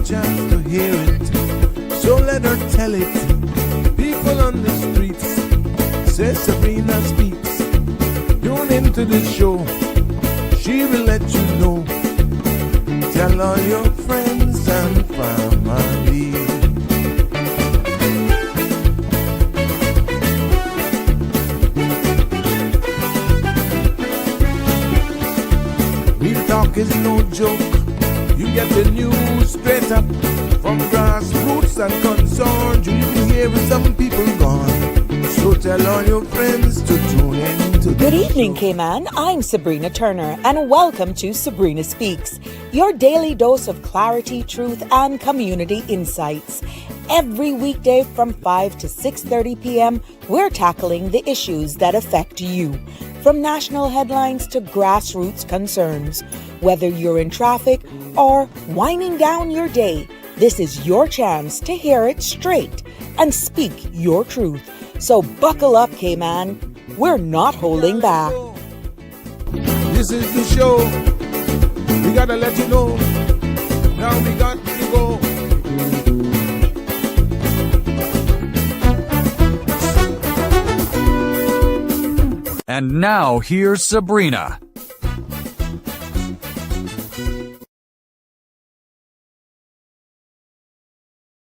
chance to hear it, so let her tell it. People on the streets say Sabrina speaks. Tune into the show, she will let you know. Tell all your friends and family. Real talk is no joke. You get the news straight up from grassroots and concerns. You can hear with some people gone. So tell all your friends to tune in to Good evening, Cayman. I'm Sabrina Turner, and welcome to Sabrina Speaks, your daily dose of clarity, truth, and community insights. Every weekday from 5 to 6:30 p.m., we're tackling the issues that affect you, from national headlines to grassroots concerns. Whether you're in traffic or winding down your day, this is your chance to hear it straight and speak your truth. So buckle up, Cayman. We're not holding back. This is the show. We gotta let you know. Now we got to go. And now here's Sabrina.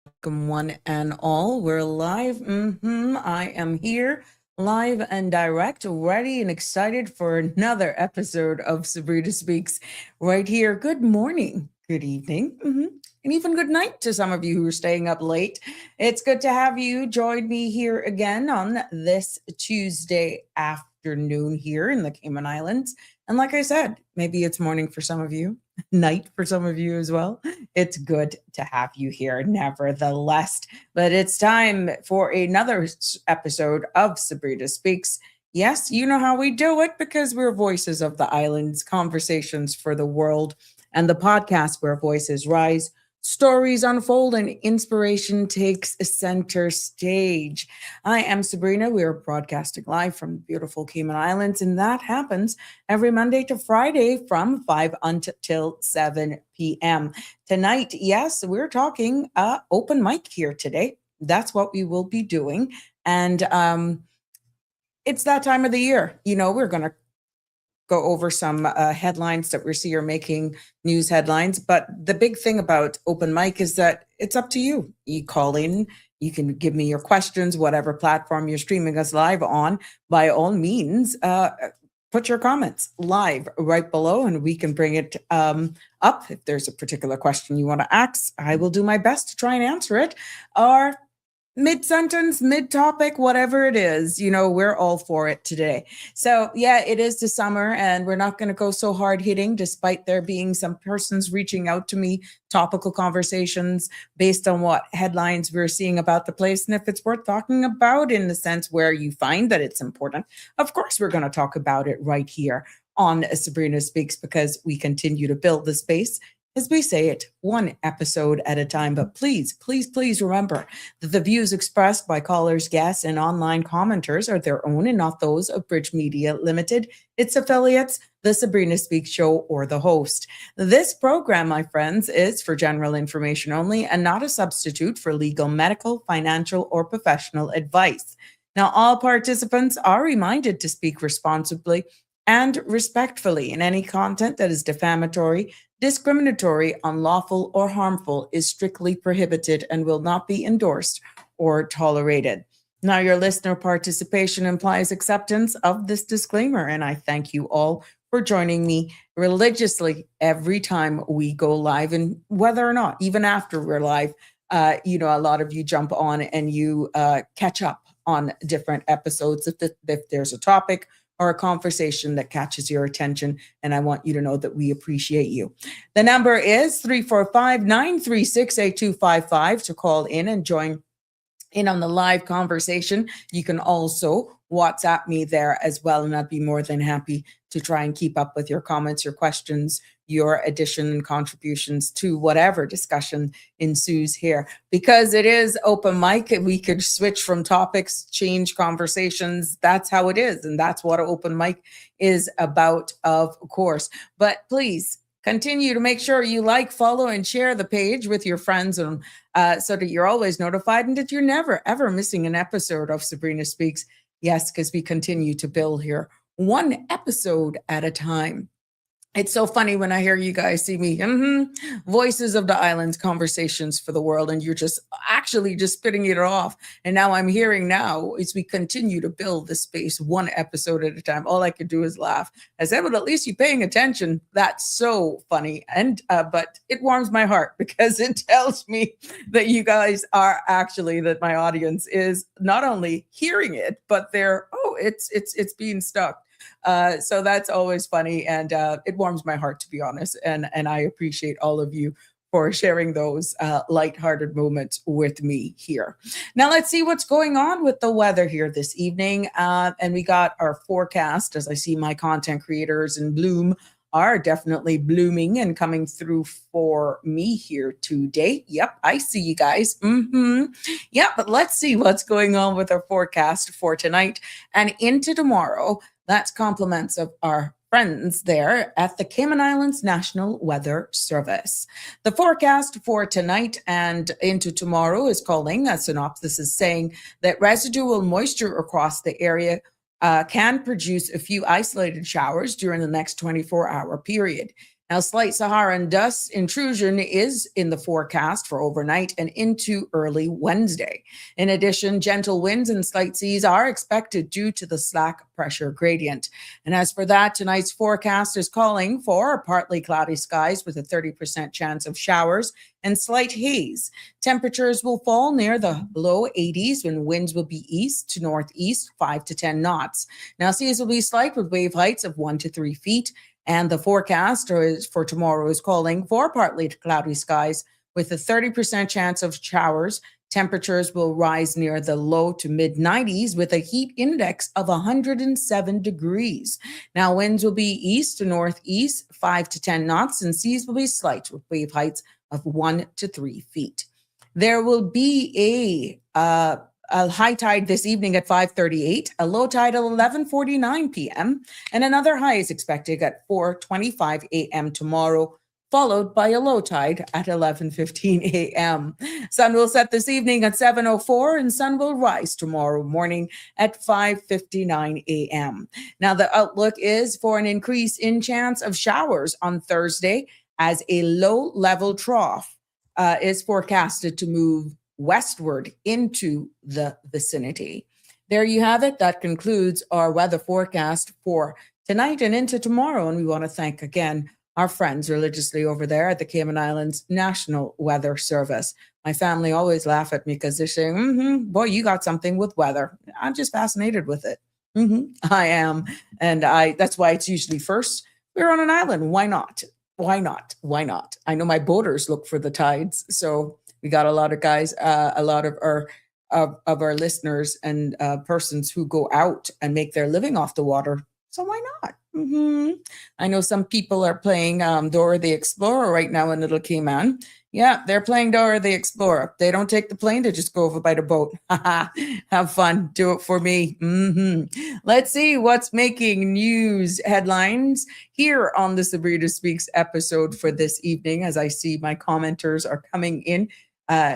Welcome, one and all. We're live. I am here, live and direct, ready and excited for another episode of Sabrina Speaks right here. Good morning, good evening, and even good night to some of you who are staying up late. It's good to have you join me here again on this Tuesday afternoon here in the Cayman Islands. And like I said, maybe it's morning for some of you, night for some of you as well. It's good to have you here nevertheless. But it's time for another episode of Sabrina Speaks. Yes, you know how we do it, because we're voices of the islands, conversations for the world, and the podcast where voices rise, stories unfold, and inspiration takes a center stage. I am Sabrina. We are broadcasting live from the beautiful Cayman Islands, and that happens every Monday to Friday from 5 until 7 p.m. Tonight, yes, we're talking open mic here today. That's what we will be doing. And it's that time of the year. You know, we're going to go over some headlines that we see are making news headlines. But the big thing about open mic is that it's up to you. You call in, you can give me your questions, whatever platform you're streaming us live on. By all means, put your comments live right below and we can bring it up. If there's a particular question you want to ask, I will do my best to try and answer it. Or mid-sentence, mid-topic, whatever it is, you know, we're all for it today. So yeah, it is the summer and we're not going to go so hard hitting, despite there being some persons reaching out to me, topical conversations based on what headlines we're seeing about the place. And if it's worth talking about in the sense where you find that it's important, of course, we're going to talk about it right here on Sabrina Speaks, because we continue to build the space, as we say it, one episode at a time. But please, please, please remember that the views expressed by callers, guests, and online commenters are their own and not those of Bridge Media Limited, its affiliates, the Sabrina Speaks Show, or the host. This program, my friends, is for general information only and not a substitute for legal, medical, financial, or professional advice. Now, all participants are reminded to speak responsibly and respectfully, and any content that is defamatory, discriminatory, unlawful, or harmful is strictly prohibited and will not be endorsed or tolerated. Now, your listener participation implies acceptance of this disclaimer, and I thank you all for joining me religiously every time we go live, and whether or not, even after we're live, you know, a lot of you jump on and you catch up on different episodes if there's a topic or a conversation that catches your attention. And I want you to know that we appreciate you. The number is 345-936-8255 to call in and join in on the live conversation. You can also WhatsApp me there as well, and I'd be more than happy to try and keep up with your comments, your questions, your addition and contributions to whatever discussion ensues here. Because it is open mic, we could switch from topics, change conversations. That's how it is, and that's what open mic is about, of course. But please continue to make sure you like, follow, and share the page with your friends, and so that you're always notified and that you're never, ever missing an episode of Sabrina Speaks. Yes, because we continue to build here one episode at a time. It's so funny when I hear you guys see me, voices of the islands, conversations for the world, and you're just actually just spitting it off. And now I'm hearing now as we continue to build this space one episode at a time. All I could do is laugh. I said, well, at least you're paying attention. That's so funny. And but it warms my heart because it tells me that you guys are actually, that my audience is not only hearing it, but they're, it's being stuck. So that's always funny, and it warms my heart, to be honest. And I appreciate all of you for sharing those lighthearted moments with me here. Now let's see what's going on with the weather here this evening. And we got our forecast, as I see my content creators in bloom are definitely blooming and coming through for me here today. Yep, I see you guys. Yeah, but let's see what's going on with our forecast for tonight and into tomorrow. That's compliments of our friends there at the Cayman Islands National Weather Service. The forecast for tonight and into tomorrow is calling, a synopsis is saying that residual moisture across the area can produce a few isolated showers during the next 24-hour period. Now, slight Saharan dust intrusion is in the forecast for overnight and into early Wednesday. In addition, gentle winds and slight seas are expected due to the slack pressure gradient. And as for that, tonight's forecast is calling for partly cloudy skies with a 30% chance of showers and slight haze. Temperatures will fall near the low 80s when winds will be east to northeast, 5 to 10 knots. Now, seas will be slight with wave heights of 1 to 3 feet. And the forecast for tomorrow is calling for partly cloudy skies with a 30% chance of showers. Temperatures will rise near the low to mid 90s with a heat index of 107 degrees. Now, winds will be east to northeast, 5 to 10 knots, and seas will be slight with wave heights of 1 to 3 feet. There will be a high tide this evening at 5:38, a low tide at 11:49 p.m., and another high is expected at 4:25 a.m. tomorrow, followed by a low tide at 11:15 a.m. Sun will set this evening at 7:04, and sun will rise tomorrow morning at 5:59 a.m. Now, the outlook is for an increase in chance of showers on Thursday as a low-level trough is forecasted to move westward into the vicinity. There you have it. That concludes our weather forecast for tonight and into tomorrow. And we want to thank again our friends religiously over there at the Cayman Islands National Weather Service. My family always laugh at me because they're saying, boy, you got something with weather. I'm just fascinated with it. I am. And that's why it's usually first. We're on an island. Why not? Why not? Why not? I know my boaters look for the tides. So we got a lot of guys, a lot of our listeners and persons who go out and make their living off the water. So why not? I know some people are playing Dora the Explorer right now in Little Cayman. Yeah, they're playing Dora the Explorer. They don't take the plane, they just go over by the boat. Have fun. Do it for me. Let's see what's making news headlines here on the Sabrina Speaks episode for this evening, as I see my commenters are coming in.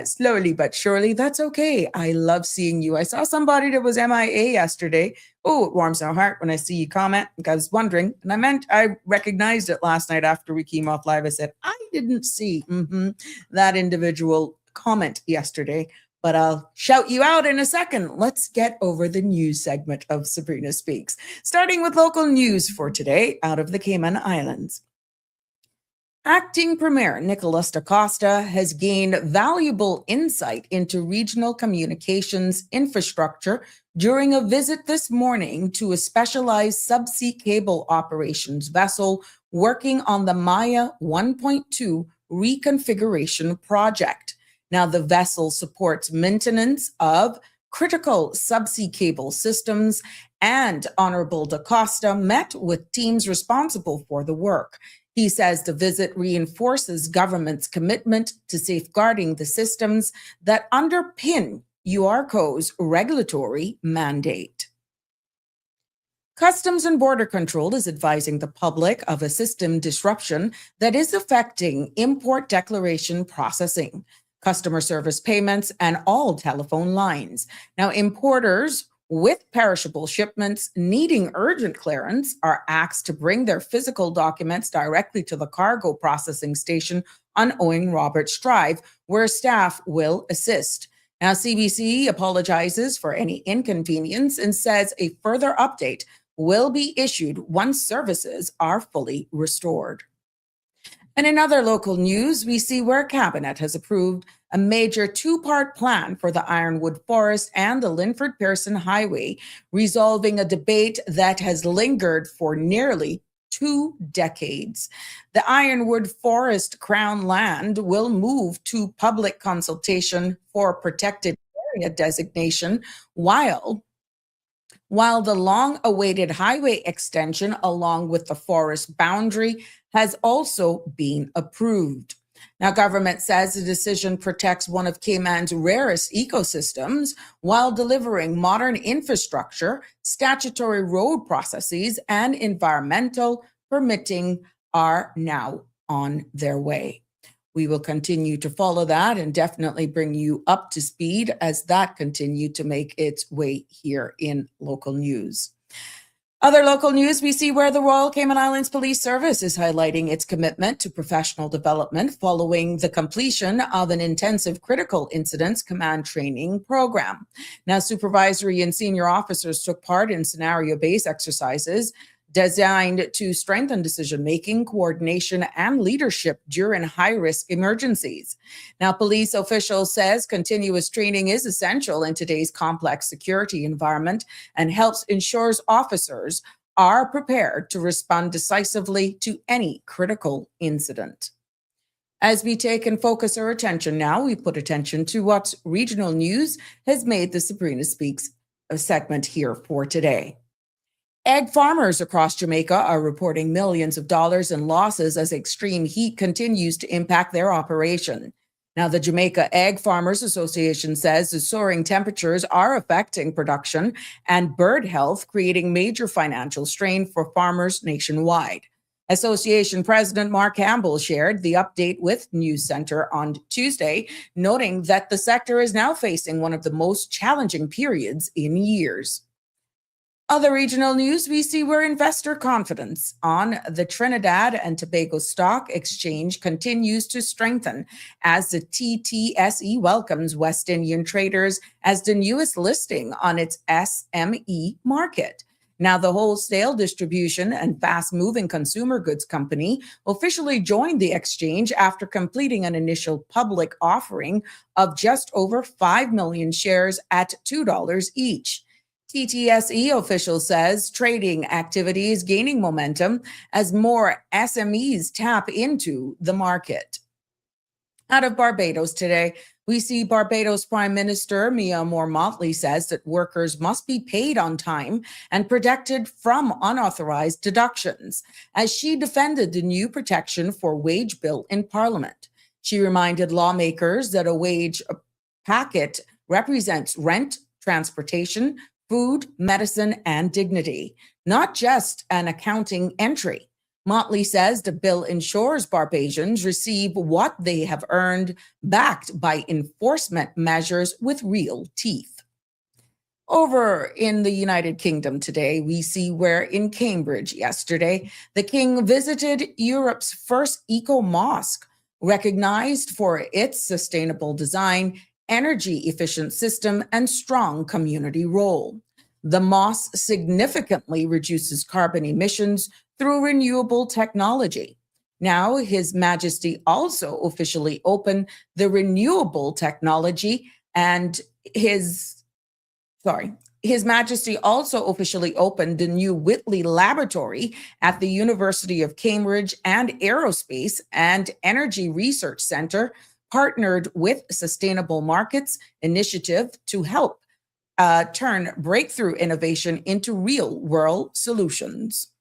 Slowly but surely. That's okay. I love seeing you. I saw somebody that was MIA yesterday. Oh, it warms my heart when I see you comment. I was wondering, and I recognized it last night after we came off live. I said, I didn't see that individual comment yesterday, but I'll shout you out in a second. Let's get over the news segment of Sabrina Speaks, starting with local news for today out of the Cayman Islands. Acting Premier Nicholas da Costa has gained valuable insight into regional communications infrastructure during a visit this morning to a specialized subsea cable operations vessel working on the Maya 1.2 reconfiguration project. Now, the vessel supports maintenance of critical subsea cable systems, and Honorable da Costa met with teams responsible for the work. He says the visit reinforces government's commitment to safeguarding the systems that underpin URCO's regulatory mandate. Customs and Border Control is advising the public of a system disruption that is affecting import declaration processing, customer service payments, and all telephone lines. Now, importers with perishable shipments needing urgent clearance are asked to bring their physical documents directly to the cargo processing station on Owen Roberts Drive, where staff will assist. Now, CBC apologizes for any inconvenience and says a further update will be issued once services are fully restored. And in other local news, we see where Cabinet has approved a major two-part plan for the Ironwood Forest and the Linford-Pearson Highway, resolving a debate that has lingered for nearly 2 decades. The Ironwood Forest Crown land will move to public consultation for protected area designation, while the long-awaited highway extension along with the forest boundary has also been approved. Now, government says the decision protects one of Cayman's rarest ecosystems while delivering modern infrastructure, statutory road processes, and environmental permitting are now on their way. We will continue to follow that and definitely bring you up to speed as that continues to make its way here in local news. Other local news, we see where the Royal Cayman Islands Police Service is highlighting its commitment to professional development following the completion of an intensive critical incidents command training program. Now, supervisory and senior officers took part in scenario-based exercises designed to strengthen decision-making, coordination, and leadership during high-risk emergencies. Now, police officials says continuous training is essential in today's complex security environment and helps ensures officers are prepared to respond decisively to any critical incident. As we take and focus our attention now, we put attention to what regional news has made the Sabrina Speaks segment here for today. Egg farmers across Jamaica are reporting millions of dollars in losses as extreme heat continues to impact their operation. Now, the Jamaica Egg Farmers Association says the soaring temperatures are affecting production and bird health, creating major financial strain for farmers nationwide. Association President Mark Campbell shared the update with News Center on Tuesday, noting that the sector is now facing one of the most challenging periods in years. Other regional news, we see where investor confidence on the Trinidad and Tobago Stock Exchange continues to strengthen as the TTSE welcomes West Indian traders as the newest listing on its SME market. Now, the wholesale distribution and fast-moving consumer goods company officially joined the exchange after completing an initial public offering of just over 5 million shares at $2 each. TTSE official says trading activity is gaining momentum as more SMEs tap into the market. Out of Barbados today, we see Barbados Prime Minister Mia Moore-Motley says that workers must be paid on time and protected from unauthorized deductions, as she defended the new protection for wage bill in Parliament. She reminded lawmakers that a wage packet represents rent, transportation, food, medicine, and dignity, not just an accounting entry. Motley says the bill ensures Barbadians receive what they have earned, backed by enforcement measures with real teeth. Over in the United Kingdom today, we see where in Cambridge yesterday, the King visited Europe's first eco-mosque, recognized for its sustainable design, energy-efficient system, and strong community role. The mosque significantly reduces carbon emissions through renewable technology. Now, His Majesty also officially opened the renewable technology and His Majesty also officially opened the new Whitley Laboratory at the University of Cambridge and Aerospace and Energy Research Center, partnered with Sustainable Markets Initiative to help turn breakthrough innovation into real-world solutions.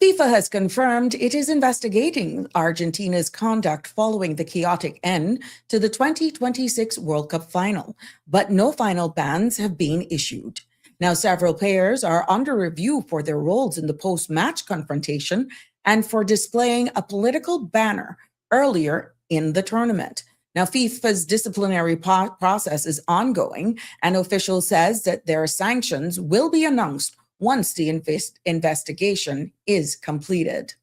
FIFA has confirmed it is investigating Argentina's conduct following the chaotic end to the 2026 World Cup final, but no final bans have been issued. Now, several players are under review for their roles in the post-match confrontation and for displaying a political banner earlier in the tournament. Now, FIFA's disciplinary process is ongoing, and official says that their sanctions will be announced once the investigation is completed.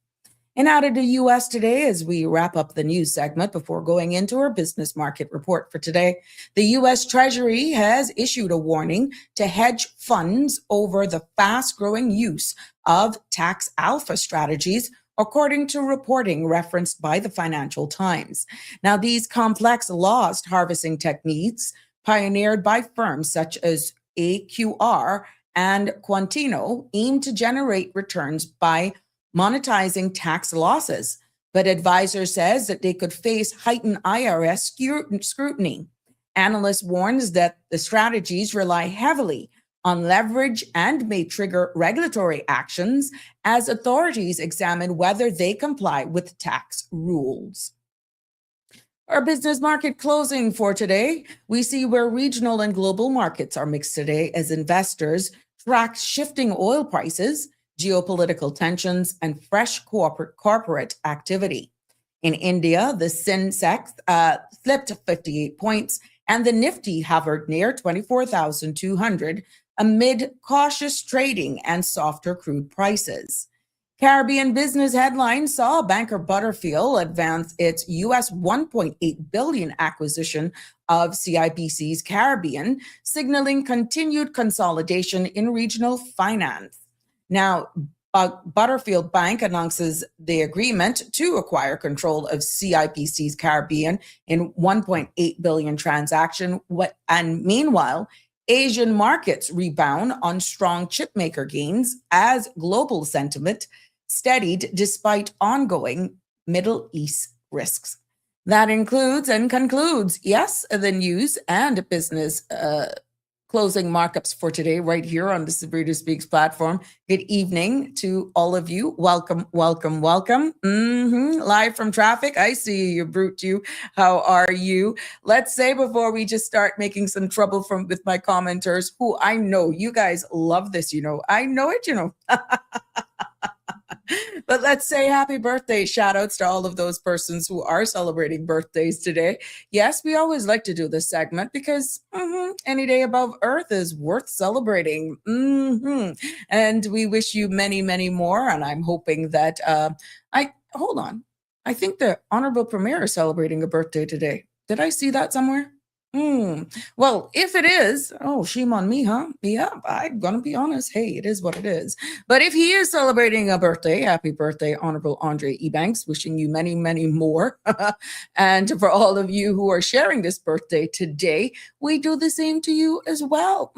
And out of the US today, as we wrap up the news segment before going into our business market report for today, the US Treasury has issued a warning to hedge funds over the fast growing use of tax alpha strategies, according to reporting referenced by the Financial Times. Now, these complex loss harvesting techniques, pioneered by firms such as AQR and Quantino, aim to generate returns by monetizing tax losses, but advisor says that they could face heightened IRS scrutiny. Analysts warns that the strategies rely heavily on leverage and may trigger regulatory actions as authorities examine whether they comply with tax rules. Our business market closing for today, we see where regional and global markets are mixed today as investors track shifting oil prices, geopolitical tensions, and fresh corporate activity. In India, the Sensex slipped 58 points and the Nifty hovered near 24,200 amid cautious trading and softer crude prices. Caribbean business headlines saw banker Butterfield advance its US $1.8 billion acquisition of CIBC's Caribbean, signaling continued consolidation in regional finance. Now, Butterfield Bank announces the agreement to acquire control of CIBC's Caribbean in $1.8 billion transaction. And meanwhile, Asian markets rebound on strong chipmaker gains as global sentiment steadied despite ongoing Middle East risks. That includes and concludes, yes, the news and business closing markups for today right here on the Sabrina Speaks platform. Good evening to all of you. Welcome, welcome, welcome. Live from traffic. I see you, Brute you. How are you? Let's say before we just start making some trouble with my commenters, who I know you guys love this, I know it, But let's say happy birthday. Shout outs to all of those persons who are celebrating birthdays today. Yes, we always like to do this segment because any day above Earth is worth celebrating. And we wish you many, many more. And I'm hoping that hold on. I think the Honorable Premier is celebrating a birthday today. Did I see that somewhere? Well, if it is, shame on me, huh? Yeah, I'm gonna be honest. Hey, it is what it is. But if he is celebrating a birthday, happy birthday, Honorable Andre Ebanks. Wishing you many, many more. And for all of you who are sharing this birthday today, we do the same to you as well.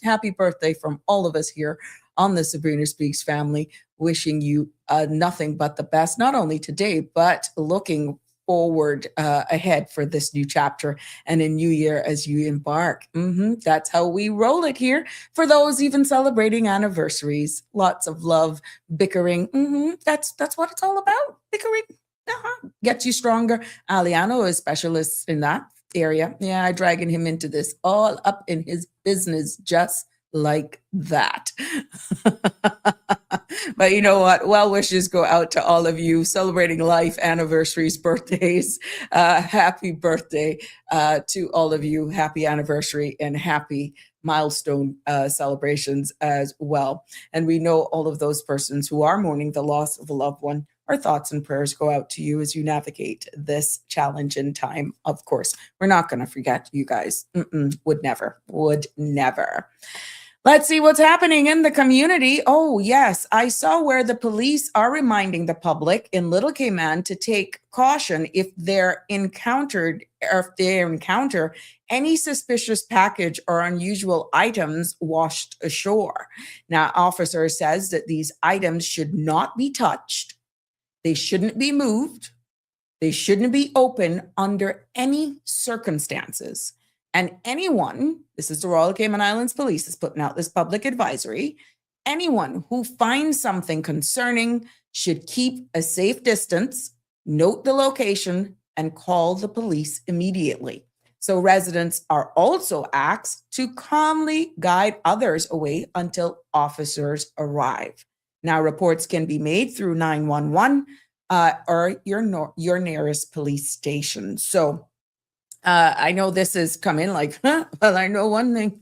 Happy birthday from all of us here on the Sabrina Speaks family. Wishing you nothing but the best, not only today, but looking forward ahead for this new chapter and a new year as you embark. That's how we roll it here. For those even celebrating anniversaries, lots of love, bickering. That's what it's all about. Bickering gets you stronger. Aliano is specialist in that area. Yeah, I dragging him into this, all up in his business, just like that. But you know what? Well wishes go out to all of you celebrating life, anniversaries, birthdays. Happy birthday to all of you. Happy anniversary and happy milestone celebrations as well. And we know all of those persons who are mourning the loss of a loved one. Our thoughts and prayers go out to you as you navigate this challenging time. Of course, we're not going to forget you guys. Would never. Let's see what's happening in the community. Oh, yes. I saw where the police are reminding the public in Little Cayman to take caution if they encounter any suspicious package or unusual items washed ashore. Now, officer says that these items should not be touched. They shouldn't be moved. They shouldn't be opened under any circumstances. And anyone, this is the Royal Cayman Islands Police is putting out this public advisory, anyone who finds something concerning should keep a safe distance, note the location, and call the police immediately. So residents are also asked to calmly guide others away until officers arrive. Now, reports can be made through 911 or your nearest police station. So I know this has come in like, well, I know one thing.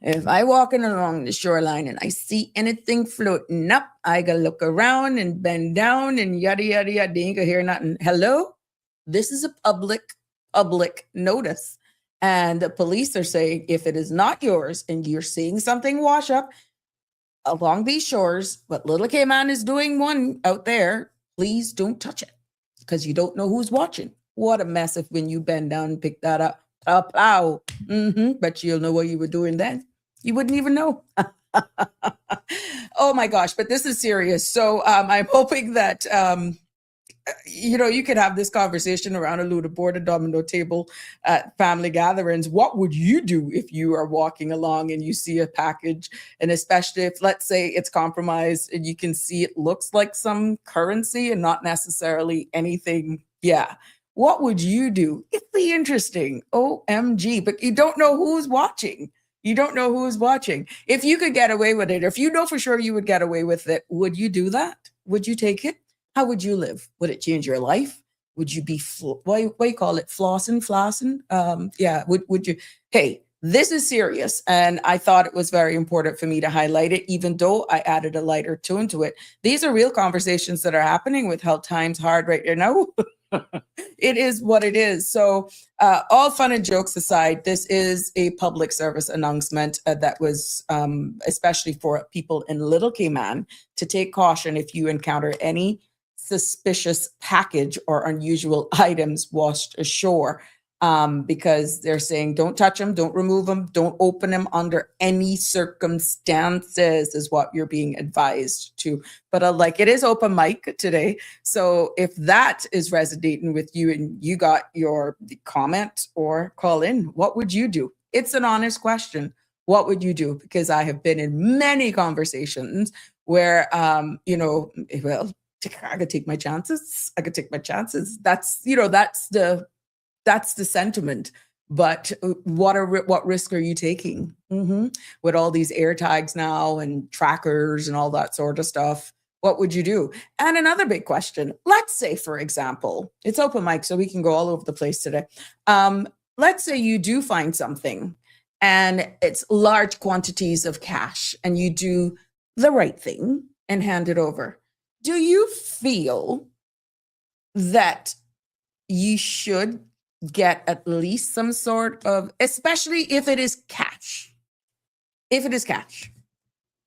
If I walking along the shoreline and I see anything floating up, I gotta look around and bend down and yada, yada, yada. You can hear nothing. Hello? This is a public notice. And the police are saying, if it is not yours and you're seeing something wash up along these shores, what little K-Man is doing one out there, please don't touch it because you don't know who's watching. What a mess if when you bend down and pick that up, plow. But you'll know what you were doing then. You wouldn't even know. Oh my gosh, but this is serious. So I'm hoping that, you could have this conversation around a Luda board, a domino table at family gatherings. What would you do if you are walking along and you see a package? And especially if, let's say, it's compromised and you can see it looks like some currency and not necessarily anything. Yeah. What would you do? It'd be interesting. OMG. But you don't know who's watching. You don't know who's watching. If you could get away with it, if you know for sure you would get away with it, would you do that? Would you take it? How would you live? Would it change your life? Would you be, what do you call it? Flossing? Yeah. Would you, hey, this is serious. And I thought it was very important for me to highlight it, even though I added a lighter tone to it. These are real conversations that are happening with how times hard right now. It is what it is. So all fun and jokes aside, this is a public service announcement that was especially for people in Little Cayman to take caution if you encounter any suspicious package or unusual items washed ashore, because they're saying don't touch them, don't remove them, don't open them under any circumstances is what you're being advised to. But like, it is open mic today. So if that is resonating with you and you got your comment or call in, what would you do? It's an honest question. What would you do? Because I have been in many conversations where, well, I could take my chances. I could take my chances. That's the sentiment. But what risk are you taking with all these air tags now and trackers and all that sort of stuff? What would you do? And another big question, let's say, for example, it's open mic, so we can go all over the place today. Let's say you do find something and it's large quantities of cash and you do the right thing and hand it over. Do you feel that you should get at least some sort of, especially if it is cash? If it is cash,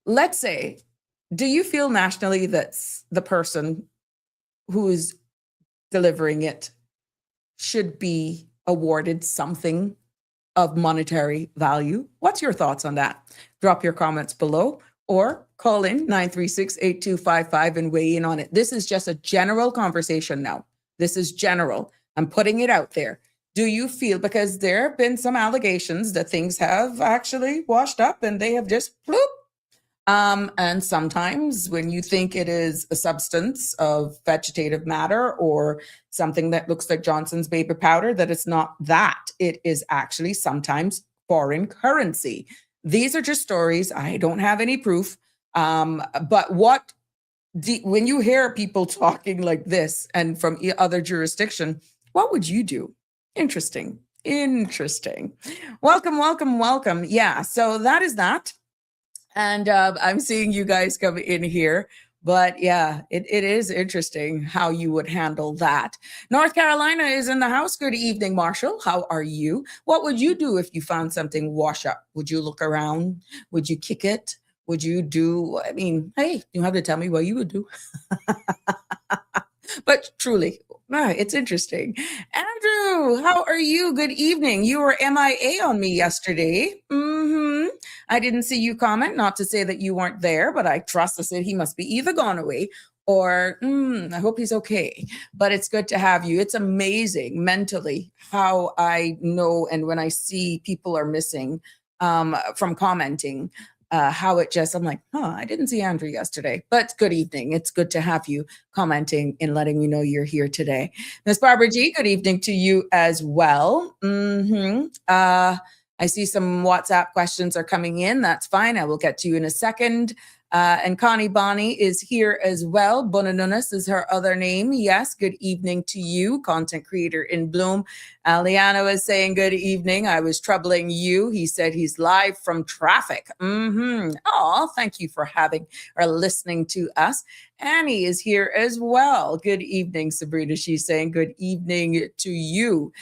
let's say, do you feel nationally that the person who is delivering it should be awarded something of monetary value? What's your thoughts on that? Drop your comments below or call in 936-8255 and weigh in on it. This is just a general conversation now. This is general. I'm putting it out there. Do you feel, because there have been some allegations that things have actually washed up and they have just bloop. And sometimes when you think it is a substance of vegetative matter or something that looks like Johnson's baby powder, that it's not that. It is actually sometimes foreign currency. These are just stories. I don't have any proof. But when you hear people talking like this and from other jurisdiction, what would you do? Interesting. Welcome. Yeah, so that is that. And I'm seeing you guys come in here. But yeah, it is interesting how you would handle that. North Carolina is in the house. Good evening, Marshall. How are you? What would you do if you found something wash up? Would you look around? Would you kick it? Would you do, hey, you have to tell me what you would do. But truly, it's interesting. Andrew, how are you? Good evening. You were MIA on me yesterday. I didn't see you comment, not to say that you weren't there, but I trust I said he must be either gone away or I hope he's okay. But it's good to have you. It's amazing mentally how I know, and when I see people are missing from commenting, how it just, I'm like, I didn't see Andrew yesterday, but good evening. It's good to have you commenting and letting me know you're here today. Miss Barbara G, good evening to you as well. I see some WhatsApp questions are coming in. That's fine. I will get to you in a second. And Connie Bonnie is here as well. Bonanunas is her other name. Yes, good evening to you, content creator in Bloom. Liano is saying good evening. I was troubling you. He said he's live from traffic. Oh, thank you for having or listening to us. Annie is here as well. Good evening, Sabrina. She's saying good evening to you.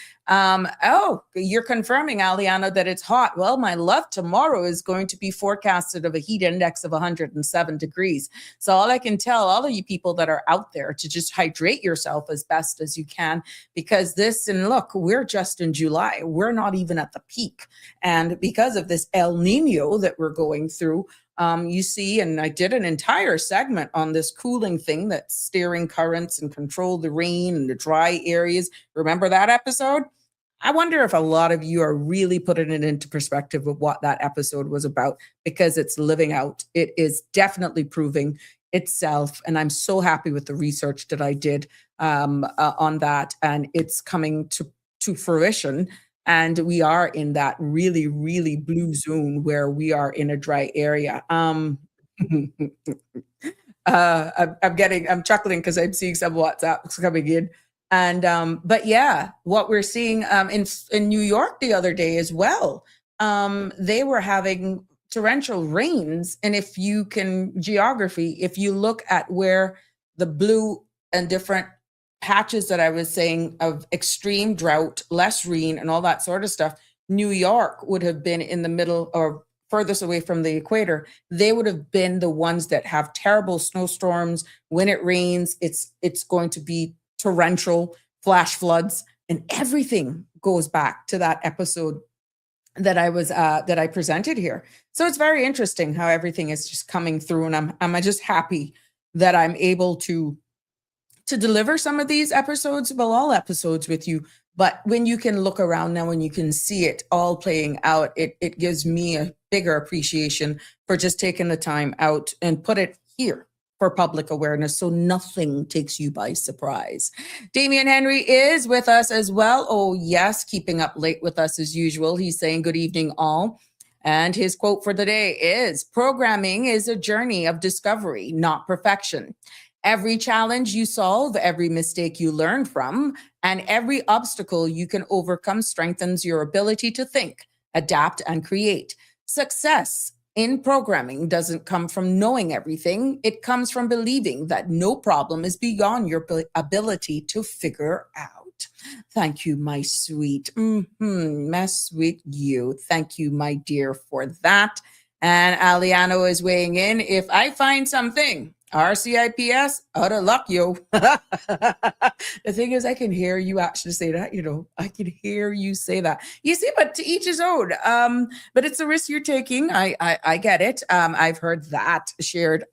You're confirming, Aliana, that it's hot. Well, my love, tomorrow is going to be forecasted of a heat index of 107 degrees. So all I can tell all of you people that are out there to just hydrate yourself as best as you can, because and look, we're just in July. We're not even at the peak. And because of this El Nino that we're going through, you see, and I did an entire segment on this cooling thing that's steering currents and control the rain and the dry areas. Remember that episode? I wonder if a lot of you are really putting it into perspective of what that episode was about, because it's living out. It is definitely proving itself. And I'm so happy with the research that I did on that. And it's coming to fruition. And we are in that really, really blue zone where we are in a dry area. I'm chuckling because I'm seeing some WhatsApps coming in. And but yeah, what we're seeing in New York the other day as well, they were having torrential rains. And if you look at where the blue and different patches that I was saying of extreme drought, less rain, and all that sort of stuff, New York would have been in the middle or furthest away from the equator. They would have been the ones that have terrible snowstorms. When it rains, it's going to be torrential, flash floods, and everything goes back to that episode that I presented here. So it's very interesting how everything is just coming through, and I'm just happy that I'm able to deliver some of these episodes, well, all episodes with you. But when you can look around now and you can see it all playing out, it gives me a bigger appreciation for just taking the time out and put it here for public awareness, so nothing takes you by surprise. Damian Henry is with us as well. Oh yes, keeping up late with us as usual. He's saying good evening all. And his quote for the day is, programming is a journey of discovery, not perfection. Every challenge you solve, every mistake you learn from, and every obstacle you can overcome strengthens your ability to think, adapt, and create. Success in programming doesn't come from knowing everything. It comes from believing that no problem is beyond your ability to figure out. Thank you, my sweet, my sweet you. Thank you, my dear, for that. And Aliano is weighing in. If I find something, RCIPS, out of luck, yo. The thing is, I can hear you actually say that, I can hear you say that. You see, but to each his own. But it's a risk you're taking. I get it. I've heard that shared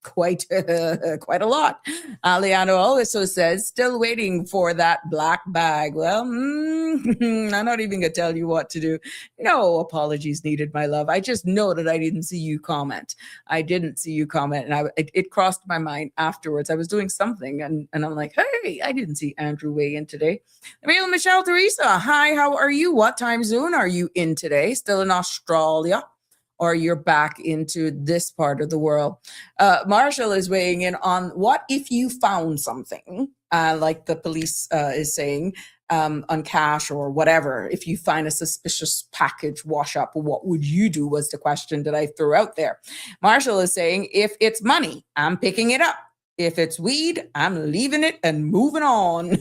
quite a lot. Liano also says, still waiting for that black bag. Well, I'm not even gonna tell you what to do. No apologies needed, my love. I just know that I didn't see you comment. I didn't see you comment, and it crossed my mind afterwards. I was doing something, and I'm like, hey, I didn't see Andrew weigh in today. Real Michelle Teresa, hi, how are you? What time zone are you in today? Still in Australia? Or you're back into this part of the world. Marshall is weighing in on what if you found something, like the police is saying, on cash or whatever. If you find a suspicious package wash up, what would you do was the question that I threw out there. Marshall is saying, if it's money, I'm picking it up. If it's weed, I'm leaving it and moving on.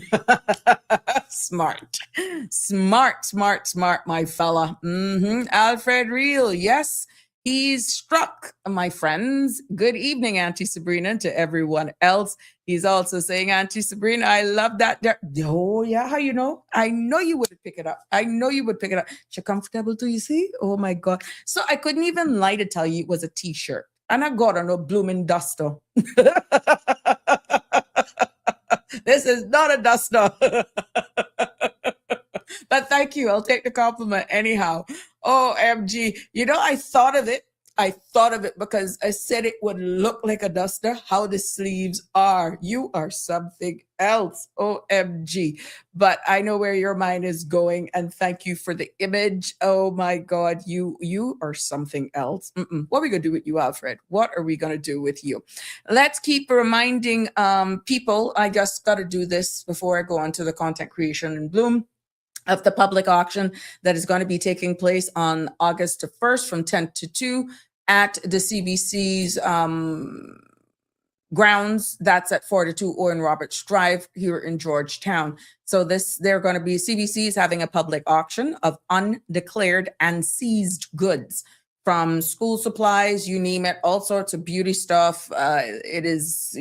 Smart, my fella. Alfred Real, yes, he's struck, my friends. Good evening, Auntie Sabrina, to everyone else. He's also saying, Auntie Sabrina, I love that. Oh, yeah, how you know? I know you would pick it up. Is you comfortable, do you see? Oh, my God. So I couldn't even lie to tell you it was a T-shirt. And I got on a blooming duster. This is not a duster. But thank you. I'll take the compliment anyhow. OMG. I thought of it. I thought of it because I said it would look like a duster. How the sleeves are. You are something else. OMG. But I know where your mind is going. And thank you for the image. Oh my God. You are something else. What are we going to do with you, Alfred? What are we going to do with you? Let's keep reminding people. I just got to do this before I go on to the content creation in Bloom of the public auction that is going to be taking place on August 1st from 10 to 2 at the CBC's grounds. That's at 42 Owen Roberts Drive here in Georgetown. So they're going to be, CBC is having a public auction of undeclared and seized goods, from school supplies, you name it, all sorts of beauty stuff. It's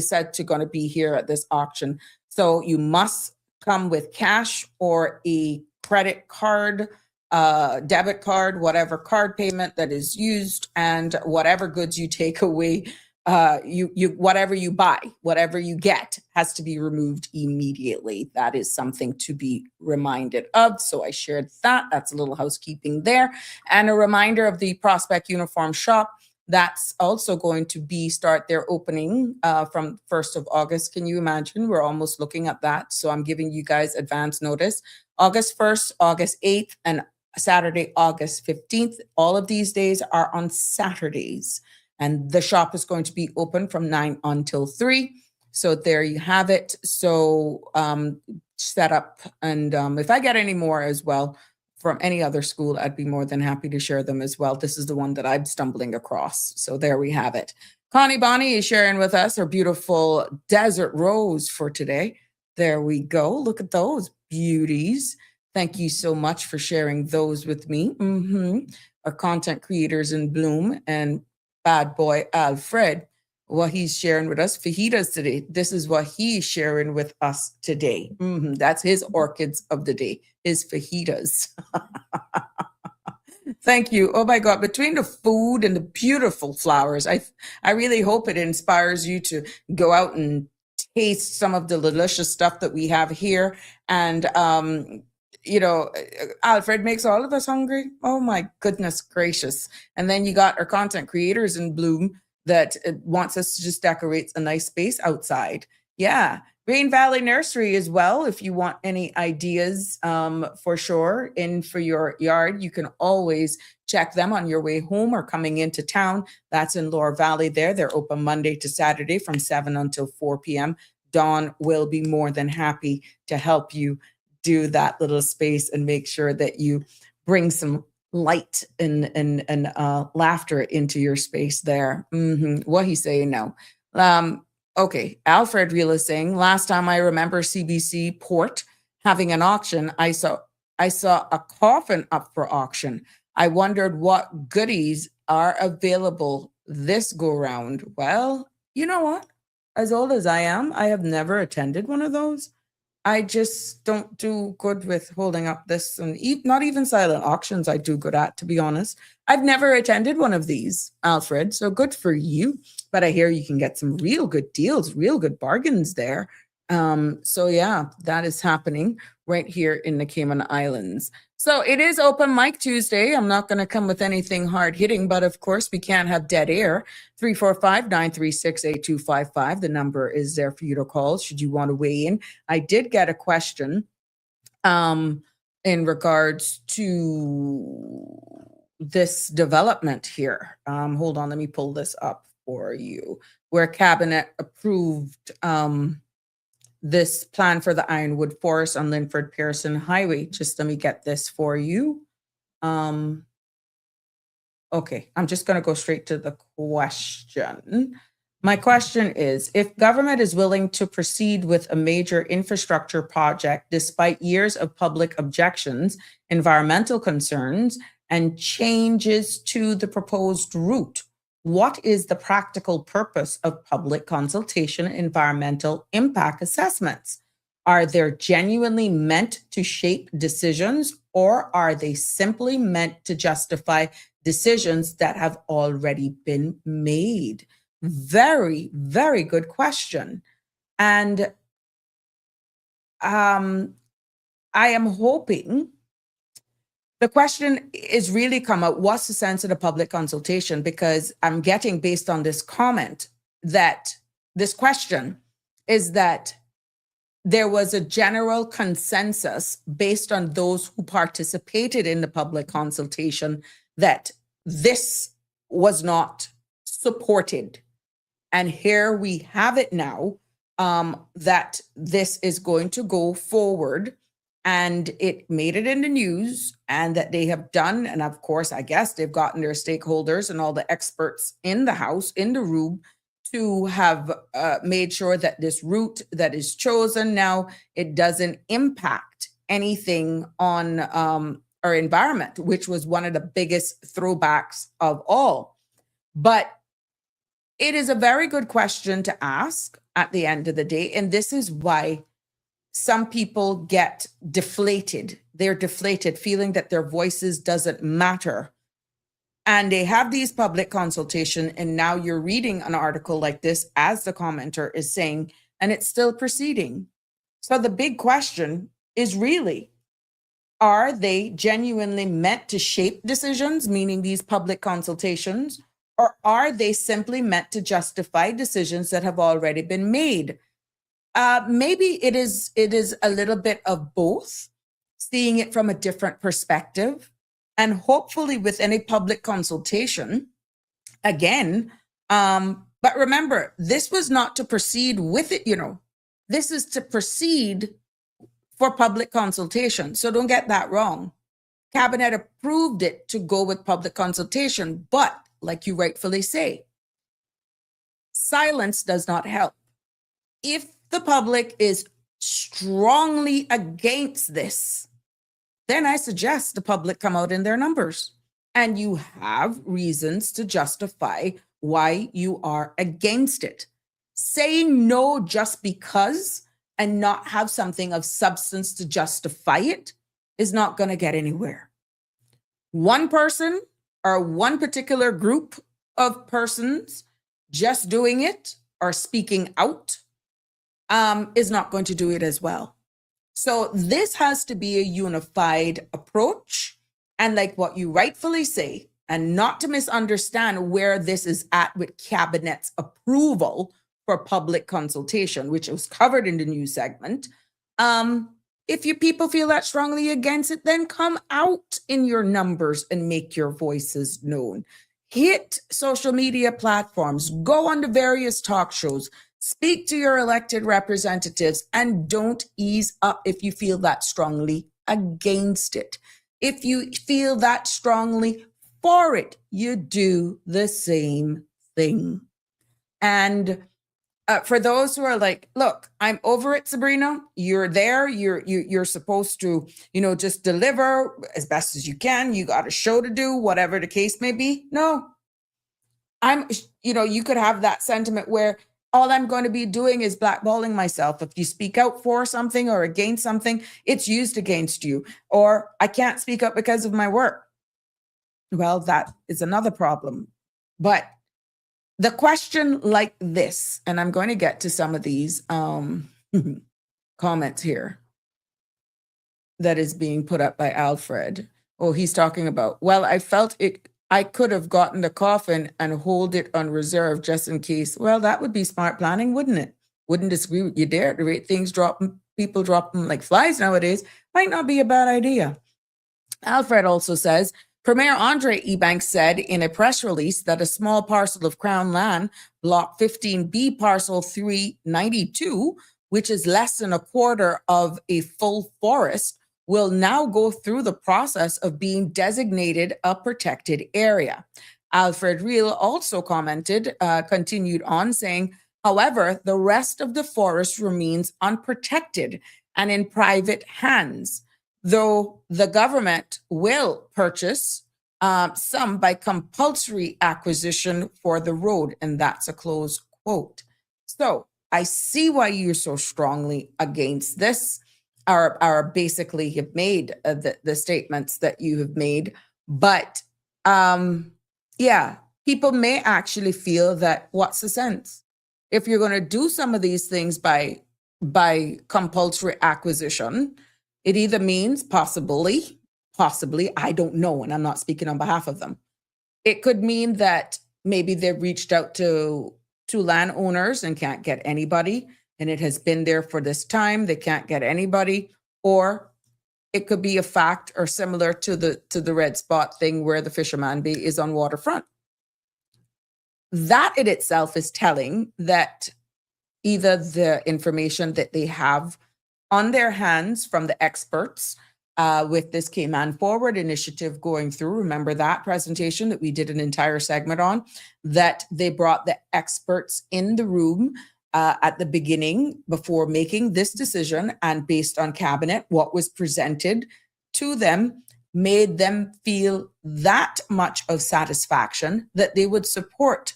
said to going to be here at this auction. So you must come with cash or a credit card, debit card, whatever card payment that is used, and whatever goods you take away, whatever you buy, whatever you get has to be removed immediately. That is something to be reminded of. So I shared that. That's a little housekeeping there. And a reminder of the Prospect Uniform Shop. That's also going to start their opening from 1st of August. Can you imagine? We're almost looking at that. So I'm giving you guys advance notice. August 1st, August 8th, and Saturday, August 15th. All of these days are on Saturdays. And the shop is going to be open from 9 until 3. So there you have it. So set up. And if I get any more as well from any other school, I'd be more than happy to share them as well. This is the one that I'm stumbling across. So there we have it. Connie Bonnie is sharing with us her beautiful desert rose for today. There we go. Look at those beauties. Thank you so much for sharing those with me. Our content creators in Bloom and bad boy Alfred, what he's sharing with us, fajitas today. This is what he's sharing with us today. That's his orchids of the day, his fajitas. Thank you. Oh my God, between the food and the beautiful flowers, I really hope it inspires you to go out and taste some of the delicious stuff that we have here. And Alfred makes all of us hungry. Oh my goodness gracious. And then you got our content creators in Bloom that wants us to just decorate a nice space outside. Yeah. Green Valley Nursery as well. If you want any ideas for sure for your yard, you can always check them on your way home or coming into town. That's in Lower Valley there. They're open Monday to Saturday from 7 until 4 p.m. Dawn will be more than happy to help you do that little space and make sure that you bring some light and laughter into your space there. What he's saying now. Okay, Alfred Real is saying, last time I remember CBC Port having an auction, I saw a coffin up for auction. I wondered what goodies are available this go round. Well, you know what? As old as I am, I have never attended one of those. I just don't do good with holding up this, and not even silent auctions I do good at, to be honest. I've never attended one of these, Alfred, so good for you. But I hear you can get some real good deals, real good bargains there. So yeah, that is happening right here in the Cayman Islands. So it is Open Mic Tuesday. I'm not going to come with anything hard hitting, but of course we can't have dead air. 345-936-8255. The number is there for you to call should you want to weigh in. I did get a question in regards to this development here. Hold on, let me pull this up for you. Where Cabinet approved this plan for the Ironwood Forest on Linford Pearson Highway. Just let me get this for you. Okay, I'm just going to go straight to the question. My question is, if government is willing to proceed with a major infrastructure project despite years of public objections, environmental concerns, and changes to the proposed route, what is the practical purpose of public consultation environmental impact assessments? Are they genuinely meant to shape decisions, or are they simply meant to justify decisions that have already been made? Very, very good question. And I am hoping The question is really come out, what's the sense of the public consultation? Because I'm getting, based on this comment, that this question is that there was a general consensus based on those who participated in the public consultation that this was not supported. And here we have it now, that this is going to go forward, and it made it in the news, and that they have done, and of course, I guess they've gotten their stakeholders and all the experts in the house, in the room, to have made sure that this route that is chosen now, it doesn't impact anything on our environment, which was one of the biggest throwbacks of all. But it is a very good question to ask at the end of the day. And this is why some people get deflated. They're deflated, feeling that their voices doesn't matter. And they have these public consultation, and now you're reading an article like this, as the commenter is saying, and it's still proceeding. So the big question is really, are they genuinely meant to shape decisions, meaning these public consultations, or are they simply meant to justify decisions that have already been made? Maybe it is a little bit of both, seeing it from a different perspective. And hopefully with any public consultation, again, but remember, this was not to proceed with it, this is to proceed for public consultation. So don't get that wrong. Cabinet approved it to go with public consultation, but like you rightfully say, silence does not help. If the public is strongly against this, then I suggest the public come out in their numbers, and you have reasons to justify why you are against it. Saying no just because and not have something of substance to justify it is not going to get anywhere. One person or one particular group of persons just doing it or speaking out is not going to do it as well. So this has to be a unified approach. And like what you rightfully say, and not to misunderstand where this is at with Cabinet's approval for public consultation, which was covered in the news segment. If you people feel that strongly against it, then come out in your numbers and make your voices known. Hit social media platforms, go on to various talk shows, speak to your elected representatives, and don't ease up if you feel that strongly against it. If you feel that strongly for it, you do the same thing. And for those who are like, look, I'm over it, Sabrina, you're there, you're supposed to, just deliver as best as you can. You got a show to do, whatever the case may be. No, you could have that sentiment where all I'm going to be doing is blackballing myself. If you speak out for something or against something, it's used against you. Or I can't speak up because of my work. Well, that is another problem. But the question like this, and I'm going to get to some of these comments here that is being put up by Alfred. Oh, he's talking about, well, I felt I could have gotten the coffin and hold it on reserve just in case. Well, that would be smart planning, wouldn't it? Wouldn't disagree with you there. The rate things people drop them like flies nowadays might not be a bad idea. Alfred also says, Premier Andre Ebanks said in a press release that a small parcel of Crown land, Block 15B, Parcel 392, which is less than a quarter of a full forest, will now go through the process of being designated a protected area. Alfred Reel also continued on saying, however, the rest of the forest remains unprotected and in private hands, though the government will purchase some by compulsory acquisition for the road. And that's a close quote. So I see why you're so strongly against this. Are basically have made the statements that you have made. But people may actually feel that what's the sense? If you're going to do some of these things by compulsory acquisition, it either means possibly possibly, I don't know, and I'm not speaking on behalf of them. It could mean that maybe they've reached out to landowners and can't get anybody, and it has been there for this time, they can't get anybody. Or it could be a fact or similar to the red spot thing where the fisherman bay is on waterfront. That in itself is telling that either the information that they have on their hands from the experts with this Cayman Forward initiative going through. Remember that presentation that we did an entire segment on, that they brought the experts in the room at the beginning before making this decision, and based on cabinet, what was presented to them made them feel that much of satisfaction that they would support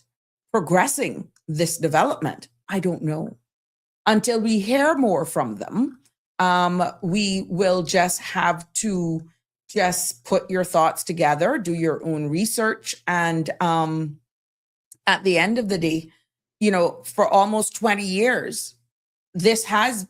progressing this development. I don't know. Until we hear more from them, we will just have to just put your thoughts together, do your own research. And at the end of the day, you know, for almost 20 years, this has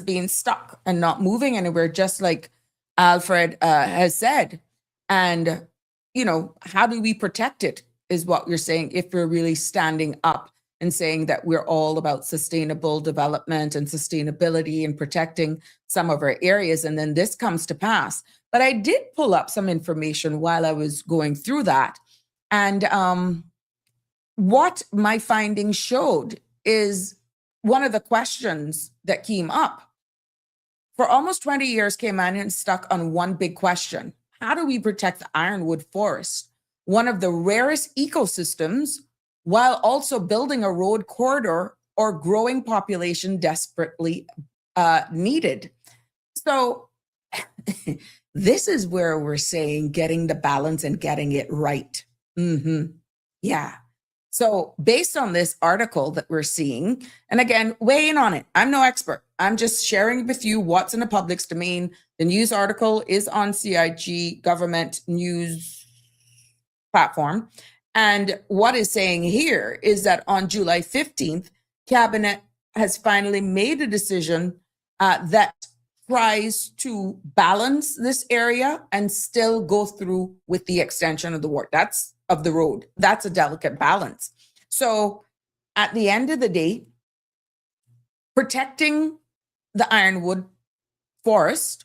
been stuck and not moving anywhere, just like Alfred has said. And, you know, how do we protect it is what you're saying, if we're really standing up and saying that we're all about sustainable development and sustainability and protecting some of our areas. And then this comes to pass. But I did pull up some information while I was going through that. And what my findings showed is one of the questions that came up. For almost 20 years, Caymanians stuck on one big question. How do we protect the ironwood forest, one of the rarest ecosystems, while also building a road corridor or growing population desperately needed? So this is where we're saying getting the balance and getting it right. Yeah. So based on this article that we're seeing, and again, weigh in on it. I'm no expert. I'm just sharing with you what's in the public's domain. The news article is on CIG government news platform. And what is saying here is that on July 15th, Cabinet has finally made a decision that tries to balance this area and still go through with the extension of the road. That's a delicate balance. So at the end of the day, protecting the ironwood forest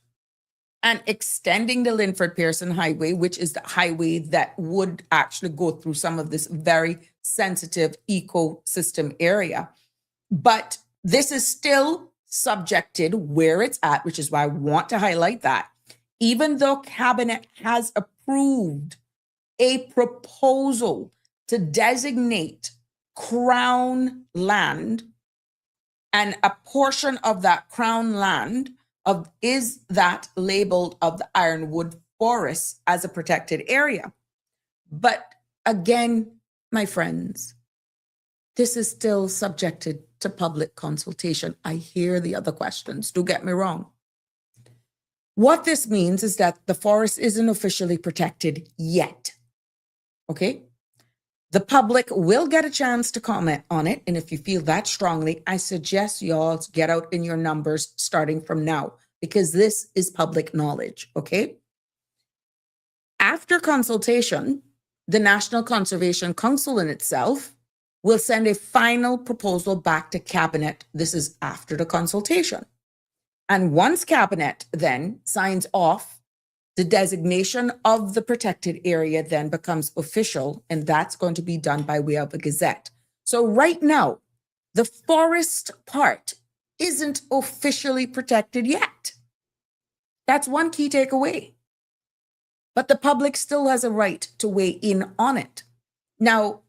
and extending the Linford Pearson Highway, which is the highway that would actually go through some of this very sensitive ecosystem area. But this is still subjected where it's at, which is why I want to highlight that. Even though Cabinet has approved a proposal to designate Crown land, and a portion of that Crown land is that labeled of the ironwood forest as a protected area. But again, my friends, this is still subjected to public consultation. I hear the other questions, don't get me wrong. What this means is that the forest isn't officially protected yet. Okay? The public will get a chance to comment on it. And if you feel that strongly, I suggest y'all get out in your numbers starting from now, because this is public knowledge, okay? After consultation, the National Conservation Council in itself will send a final proposal back to Cabinet. This is after the consultation. And once Cabinet then signs off, the designation of the protected area then becomes official, and that's going to be done by way of a gazette. So right now, the forest part isn't officially protected yet. That's one key takeaway. But the public still has a right to weigh in on it. Now,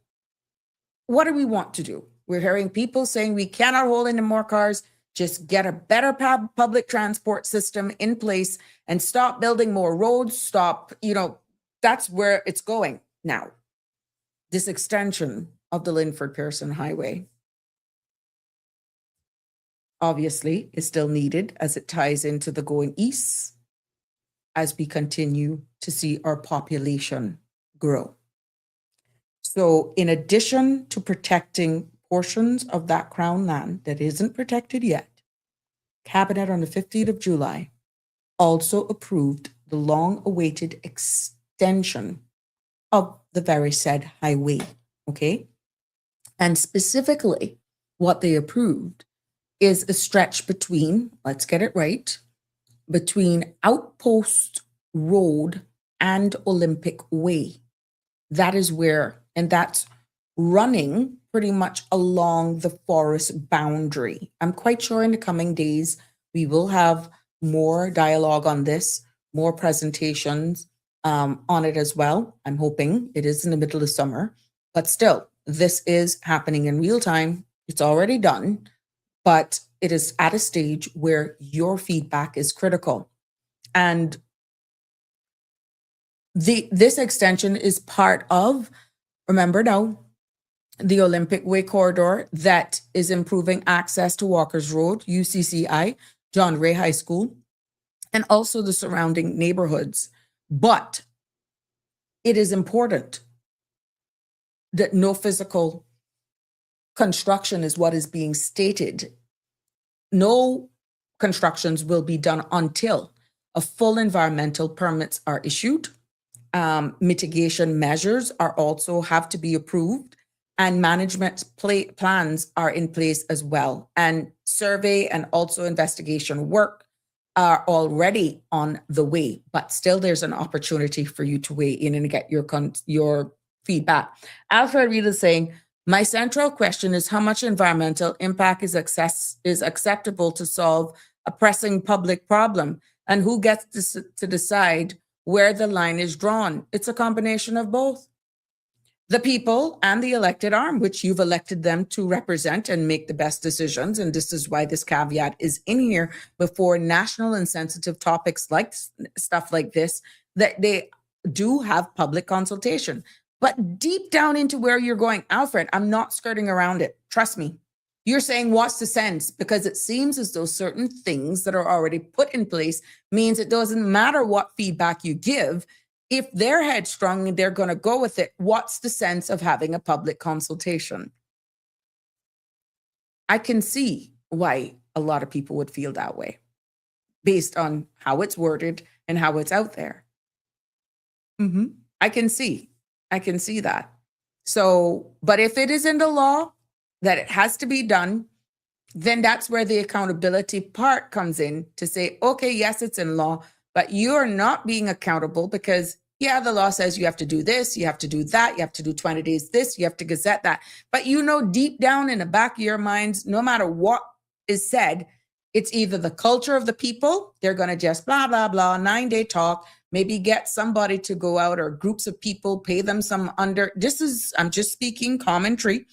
what do we want to do? We're hearing people saying we cannot hold any more cars. Just get a better public transport system in place and stop building more roads. Stop, that's where it's going now. This extension of the Linford Pearson Highway obviously is still needed as it ties into the going east as we continue to see our population grow. So in addition to protecting portions of that Crown land that isn't protected yet, Cabinet on the 15th of July also approved the long-awaited extension of the very said highway, okay? And specifically, what they approved is a stretch between, let's get it right, between Outpost Road and Olympic Way. That is where, and that's running pretty much along the forest boundary. I'm quite sure in the coming days, we will have more dialogue on this, more presentations on it as well. I'm hoping it is in the middle of summer, but still, this is happening in real time. It's already done, but it is at a stage where your feedback is critical. And this extension is part of, remember now, the Olympic Way corridor that is improving access to Walker's Road, UCCI, John Ray High School, and also the surrounding neighborhoods. But it is important that no physical construction is what is being stated. No constructions will be done until a full environmental permits are issued. Mitigation measures are also have to be approved, and management plans are in place as well. And survey and also investigation work are already on the way, but still there's an opportunity for you to weigh in and get your feedback. Alfred Reed is saying, my central question is how much environmental impact is acceptable to solve a pressing public problem, and who gets to decide where the line is drawn? It's a combination of both. The people and the elected arm, which you've elected them to represent and make the best decisions. And this is why this caveat is in here before national and sensitive topics like stuff like this, that they do have public consultation. But deep down into where you're going, Alfred, I'm not skirting around it. Trust me. You're saying, what's the sense? Because it seems as though certain things that are already put in place means it doesn't matter what feedback you give. If they're headstrong and they're going to go with it, what's the sense of having a public consultation? I can see why a lot of people would feel that way based on how it's worded and how it's out there. I can see that. So, but if it is in the law that it has to be done, then that's where the accountability part comes in to say, okay, yes, it's in law, but you're not being accountable because, yeah, the law says you have to do this, you have to do that, you have to do 20 days this, you have to gazette that. But you know, deep down in the back of your minds, no matter what is said, it's either the culture of the people, they're going to just blah, blah, blah, 9-day talk, maybe get somebody to go out or groups of people, pay them some I'm just speaking commentary,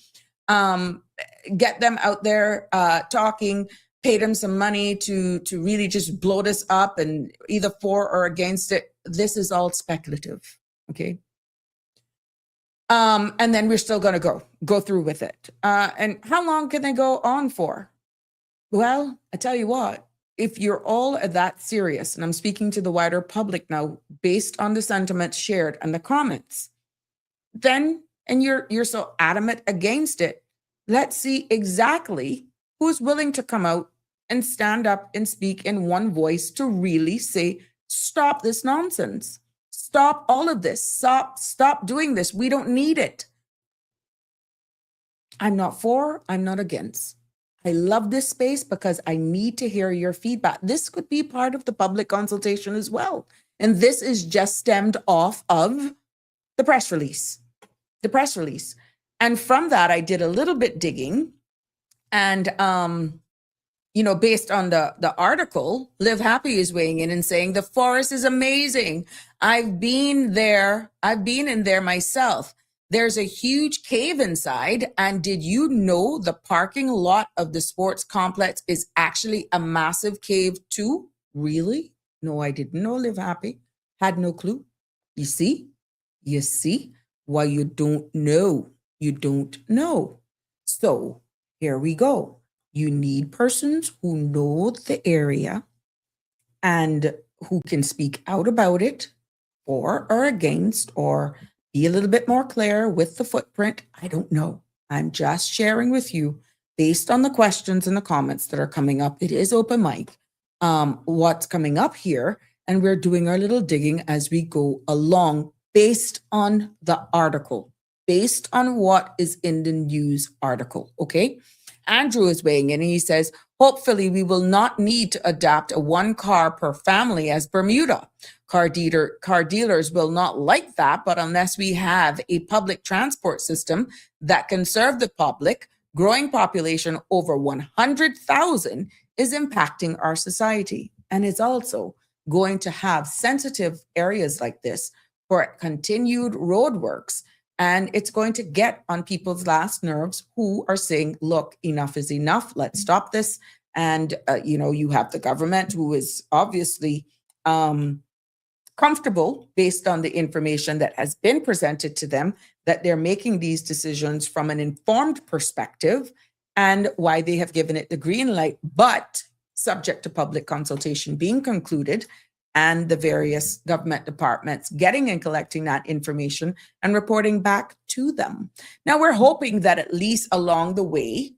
get them out there talking, pay them some money to really just blow this up and either for or against it. This is all speculative, okay? And then we're still going to go through with it. And how long can they go on for? Well, I tell you what, if you're all that serious, and I'm speaking to the wider public now, based on the sentiments shared and the comments, then, and you're so adamant against it, let's see exactly who's willing to come out and stand up and speak in one voice to really say, stop this nonsense. Stop all of this. Stop doing this. We don't need it. I'm not for, I'm not against. I love this space because I need to hear your feedback. This could be part of the public consultation as well. And this is just stemmed off of the press release. And from that, I did a little bit digging and, based on the article, Live Happy is weighing in and saying, the forest is amazing. I've been in there myself. There's a huge cave inside. And did you know the parking lot of the sports complex is actually a massive cave too? Really? No, I didn't know, Live Happy. Had no clue. You see why you don't know. You don't know. So here we go. You need persons who know the area and who can speak out about it for or against, or be a little bit more clear with the footprint. I don't know. I'm just sharing with you based on the questions and the comments that are coming up. It is open mic. what's coming up here, and we're doing our little digging as we go along based on the article, based on what is in the news article. Okay. Andrew is weighing in and he says, hopefully, we will not need to adapt a one car per family as Bermuda. Car dealers will not like that, but unless we have a public transport system that can serve the public, growing population over 100,000 is impacting our society. And it's also going to have sensitive areas like this for continued roadworks. And it's going to get on people's last nerves who are saying, look, enough is enough. Let's stop this. And, you have the government who is obviously comfortable based on the information that has been presented to them, that they're making these decisions from an informed perspective and why they have given it the green light, but subject to public consultation being concluded and the various government departments getting and collecting that information and reporting back to them. Now, we're hoping that at least along the way,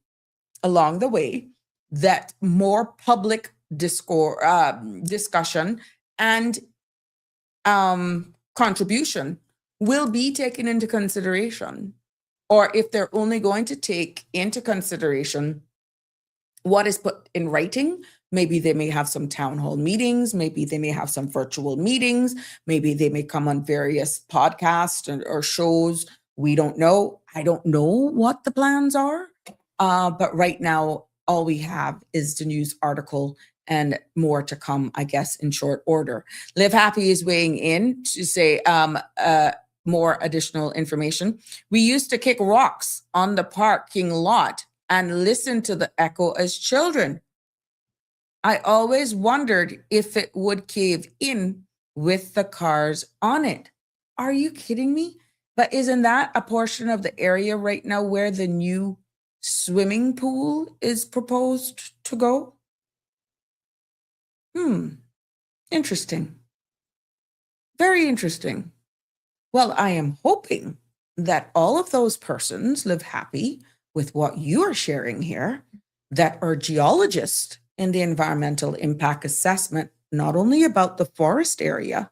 that more public discussion and contribution will be taken into consideration. Or if they're only going to take into consideration what is put in writing, maybe they may have some town hall meetings, maybe they may have some virtual meetings, maybe they may come on various podcasts or shows. We don't know. I don't know what the plans are. But right now, all we have is the news article and more to come, I guess, in short order. Live Happy is weighing in to say more additional information. We used to kick rocks on the parking lot and listen to the echo as children. I always wondered if it would cave in with the cars on it. Are you kidding me? But isn't that a portion of the area right now where the new swimming pool is proposed to go? Interesting. Very interesting. Well, I am hoping that all of those persons live happy with what you are sharing here, that are geologists in the environmental impact assessment, not only about the forest area,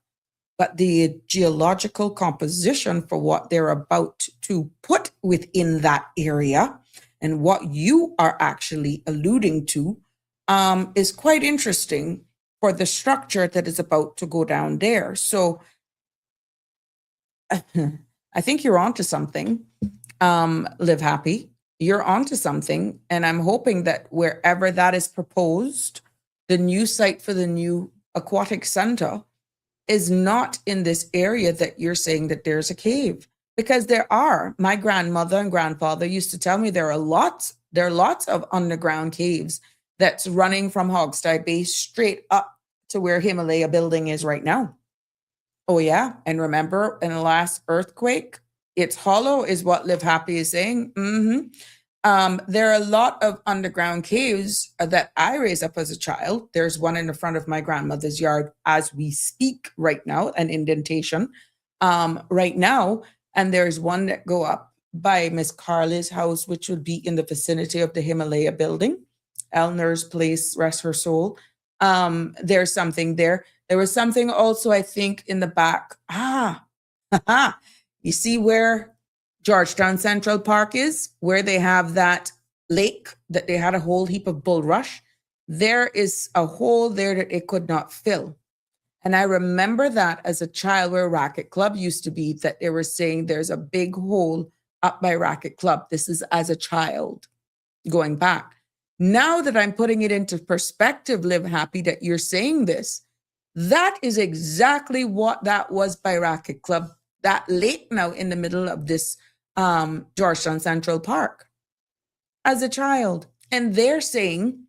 but the geological composition for what they're about to put within that area and what you are actually alluding to is quite interesting for the structure that is about to go down there. So I think you're onto something, Live Happy. You're onto something. And I'm hoping that wherever that is proposed, the new site for the new aquatic center is not in this area that you're saying that there's a cave. Because there are. My grandmother and grandfather used to tell me there are lots of underground caves that's running from Hogstye Bay straight up to where Himalaya building is right now. Oh, yeah. And remember, in the last earthquake, it's hollow is what Live Happy is saying. There are a lot of underground caves that I raised up as a child. There's one in the front of my grandmother's yard as we speak right now, an indentation right now. And there's one that go up by Miss Carly's house, which would be in the vicinity of the Himalaya building. Elner's place, rest her soul. There's something there. There was something also, I think, in the back. You see where Georgetown Central Park is, where they have that lake that they had a whole heap of bulrush. There is a hole there that it could not fill. And I remember that as a child where Racket Club used to be, that they were saying there's a big hole up by Racket Club. This is as a child going back. Now that I'm putting it into perspective, Live Happy, that you're saying this, that is exactly what that was by Racket Club, that lake now in the middle of this Georgetown Central Park as a child. And they're saying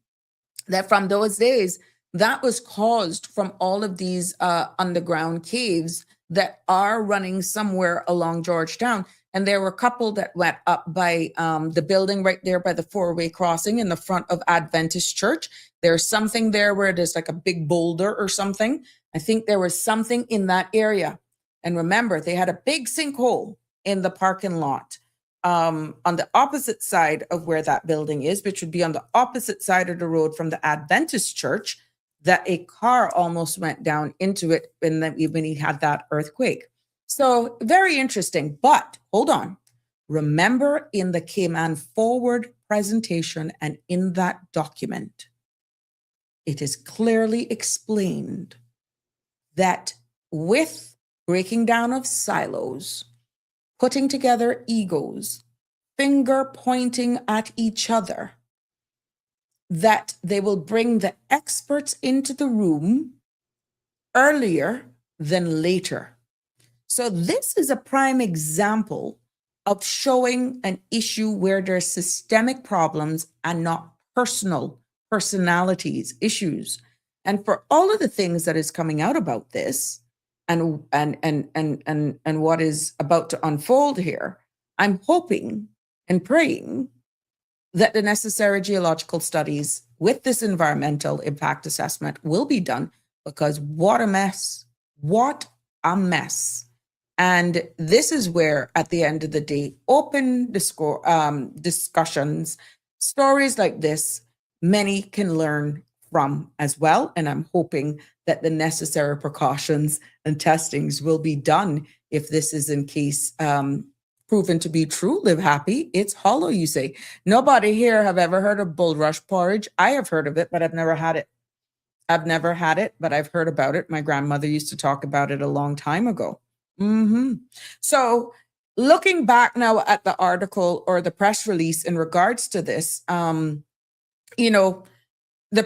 that from those days, that was caused from all of these underground caves that are running somewhere along Georgetown. And there were a couple that went up by the building right there by the four-way crossing in the front of Adventist Church. There's something there where there's like a big boulder or something. I think there was something in that area. And remember, they had a big sinkhole in the parking lot on the opposite side of where that building is, which would be on the opposite side of the road from the Adventist Church. that a car almost went down into it when he had that earthquake. So very interesting. But hold on. Remember, in the Cayman Forward presentation and in that document, it is clearly explained that with breaking down of silos, putting together egos, finger pointing at each other, that they will bring the experts into the room earlier than later. So this is a prime example of showing an issue where there's systemic problems and not personalities, issues. And for all of the things that is coming out about this and what is about to unfold here, I'm hoping and praying that the necessary geological studies with this environmental impact assessment will be done, because what a mess, what a mess. And this is where, at the end of the day, open discussions, stories like this, many can learn from as well. And I'm hoping that the necessary precautions and testings will be done if this is in case proven to be true. Live happy. It's hollow, you say. Nobody here have ever heard of bulrush porridge. I have heard of it, but I've never had it. I've never had it, but I've heard about it. My grandmother used to talk about it a long time ago. So looking back now at the article or the press release in regards to this, the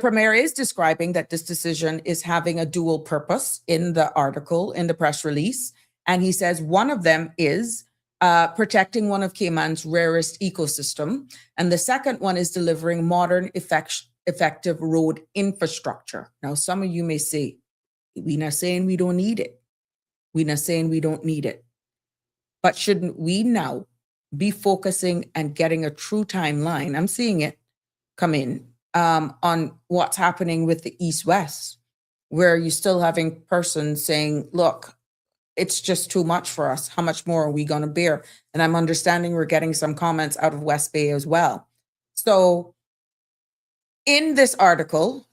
Premier is describing that this decision is having a dual purpose in the article, in the press release. And he says one of them is protecting one of Cayman's rarest ecosystem. And the second one is delivering modern, effective road infrastructure. Now, some of you may say, we're not saying we don't need it. We're not saying we don't need it. But shouldn't we now be focusing and getting a true timeline? I'm seeing it come in on what's happening with the East-West, where you're still having persons saying, look, it's just too much for us. How much more are we going to bear? And I'm understanding we're getting some comments out of West Bay as well. So in this article,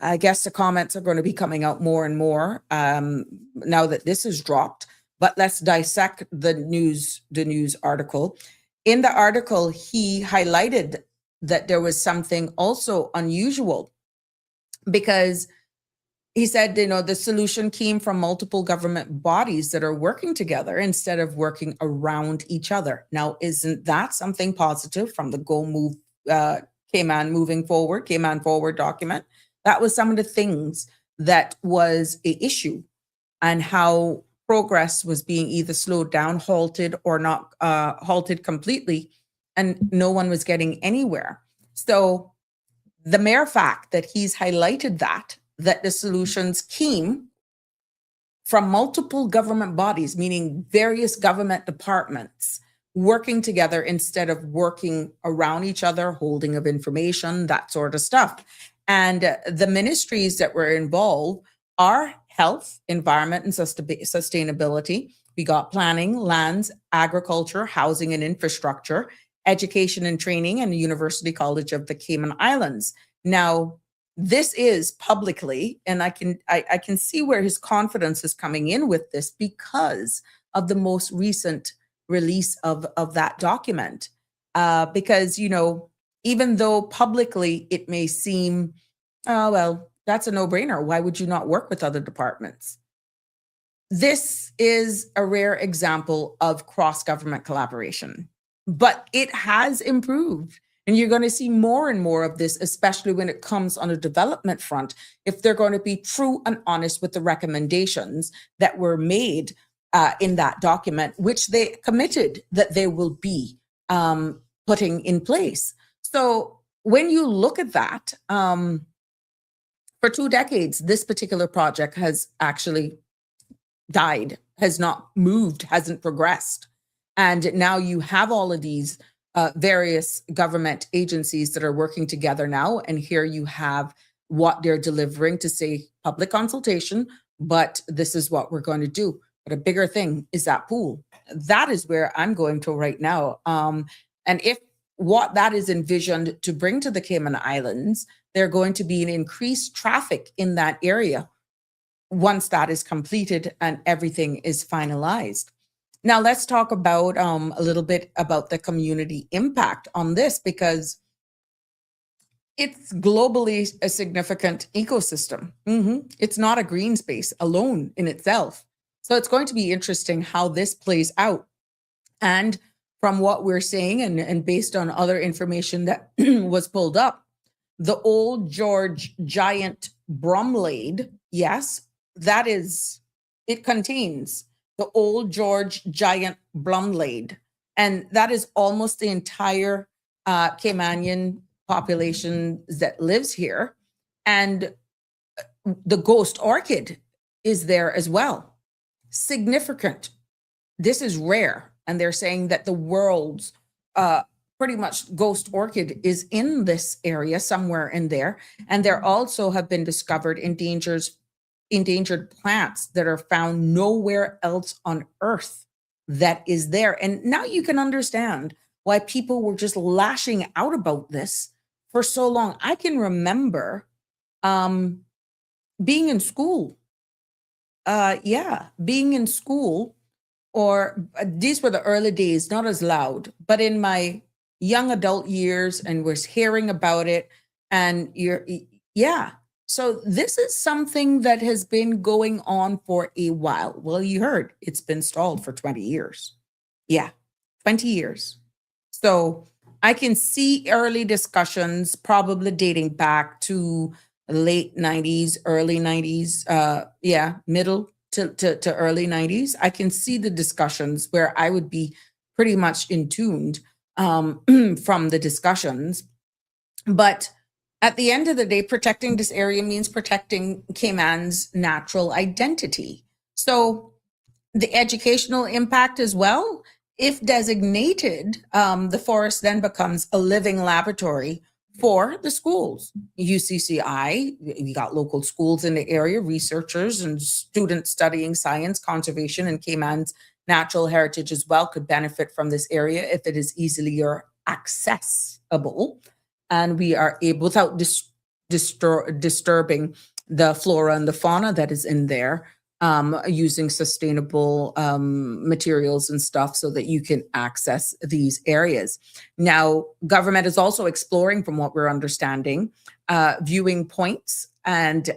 I guess the comments are going to be coming out more and more now that this is dropped. But let's dissect the news article. In the article, he highlighted that there was something also unusual, because he said, the solution came from multiple government bodies that are working together instead of working around each other. Now, isn't that something positive from the Cayman Forward document? That was some of the things that was an issue, and how progress was being either slowed down, halted, or not halted completely, and no one was getting anywhere. So the mere fact that he's highlighted that the solutions came from multiple government bodies, meaning various government departments working together instead of working around each other, holding of information, that sort of stuff. And the ministries that were involved are health, environment, and sustainability. We got planning, lands, agriculture, housing and infrastructure, education and training, and the University College of the Cayman Islands. Now, this is publicly, and I can see where his confidence is coming in with this because of the most recent release of that document. Because, even though publicly it may seem, oh, well, that's a no-brainer. Why would you not work with other departments? This is a rare example of cross-government collaboration, but it has improved. And you're going to see more and more of this, especially when it comes on a development front, if they're going to be true and honest with the recommendations that were made in that document, which they committed that they will be putting in place. So when you look at that, for 2 decades, this particular project has actually died, has not moved, hasn't progressed. And now you have all of these various government agencies that are working together now. And here you have what they're delivering to say public consultation, but this is what we're going to do. But a bigger thing is that pool. That is where I'm going to right now. And if what that is envisioned to bring to the Cayman Islands, there's going to be an increased traffic in that area once that is completed and everything is finalized. Now, let's talk about a little bit about the community impact on this, because it's globally a significant ecosystem. It's not a green space alone in itself. So it's going to be interesting how this plays out. And from what we're saying, and based on other information that was pulled up, the old George giant bromlade, yes, it contains the old George giant bromlade. And that is almost the entire Caymanian population that lives here. And the ghost orchid is there as well. Significant. This is rare. And they're saying that the world's pretty much ghost orchid is in this area, somewhere in there. And there also have been discovered endangered plants that are found nowhere else on earth that is there. And now you can understand why people were just lashing out about this for so long. I can remember being in school. Being in school, or these were the early days, not as loud, but in my young adult years, and was hearing about it. And so this is something that has been going on for a while. Well, you heard it's been stalled for 20 years. Yeah, 20 years. So I can see early discussions probably dating back to late 90s, early 90s, middle to early 90s. I can see the discussions where I would be pretty much in tuned from the discussions. But at the end of the day, protecting this area means protecting Cayman's natural identity. So the educational impact as well, if designated, the forest then becomes a living laboratory for the schools. UCCI, we got local schools in the area, researchers and students studying science, conservation, and Cayman's natural heritage as well could benefit from this area if it is easily accessible. And we are able, without disturbing the flora and the fauna that is in there, using sustainable materials and stuff so that you can access these areas. Now, government is also exploring, from what we're understanding, viewing points and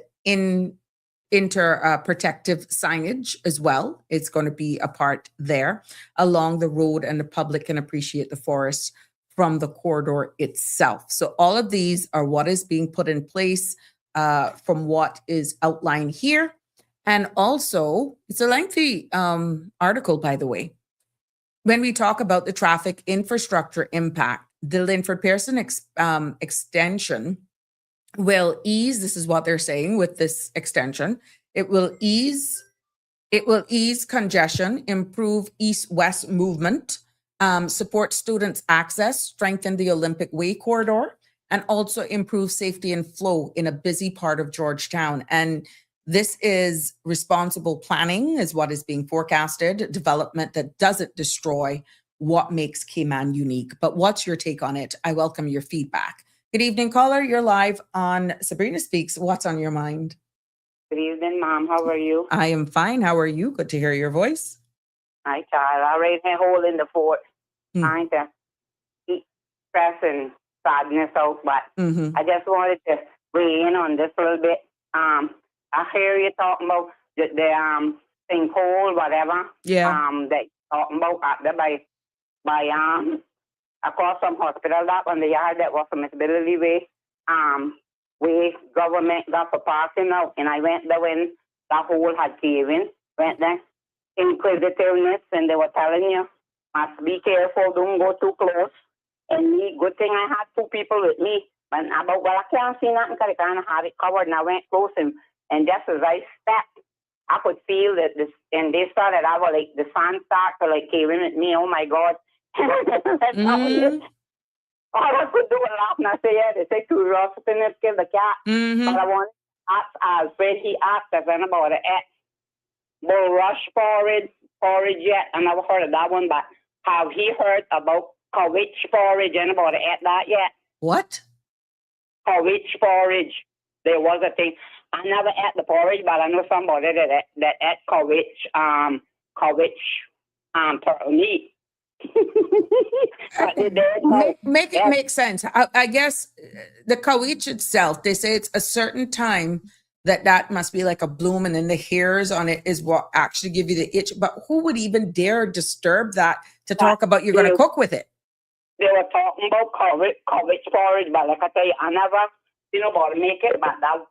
protective signage as well. It's going to be a part there along the road, and the public can appreciate the forest from the corridor itself. So all of these are what is being put in place from what is outlined here. And also, it's a lengthy article, by the way. When we talk about the traffic infrastructure impact, the Linford Pearson extension will ease, this is what they're saying with this extension, it will ease congestion, improve east-west movement, support students' access, strengthen the Olympic Way corridor, and also improve safety and flow in a busy part of Georgetown. And this is responsible planning is what is being forecasted, development that doesn't destroy what makes Cayman unique. But what's your take on it? I welcome your feedback. Good evening, caller. You're live on Sabrina Speaks. What's on your mind? Good evening, Mom. How are you? I am fine. How are you? Good to hear your voice. Hi, child. I raised my hole in the fort. Trying to keep stress and sadness out, but I just wanted to weigh in on this a little bit. I hear you talking about the sinkhole, whatever. Yeah. That you're talking about out there by across from hospital, that on the yard that was from Disability Way. Way government got for parking now, and I went there when the hole had caved in. Went there, inquisitiveness, and they were telling you, must be careful, don't go too close. And me, good thing I had two people with me. But about, well, I can't see nothing because I kind of had it covered, and I went close, and just as I stepped, I could feel that this, and they started, I was like, the sun started to like cave in at me, oh my God. All I could do was laugh, and I say, yeah, they say curiosity kill the cat. But I want to ask Alfred, he asked us about it. Bulrush porridge yet. I never heard of that one, but have he heard about cowitch porridge and about it that yet? What? Courage porridge. There was a thing. I never ate the porridge, but I know somebody that ate courage turtle meat. But they did know. Make it Yes, make sense. I guess the kawich itself, they say it's a certain time that must be like a bloom, and then the hairs on it is what actually give you the itch. But who would even dare disturb that to talk about you're going to cook with it? they were talking about courage porridge, but like I tell you, I never seen nobody make it. But that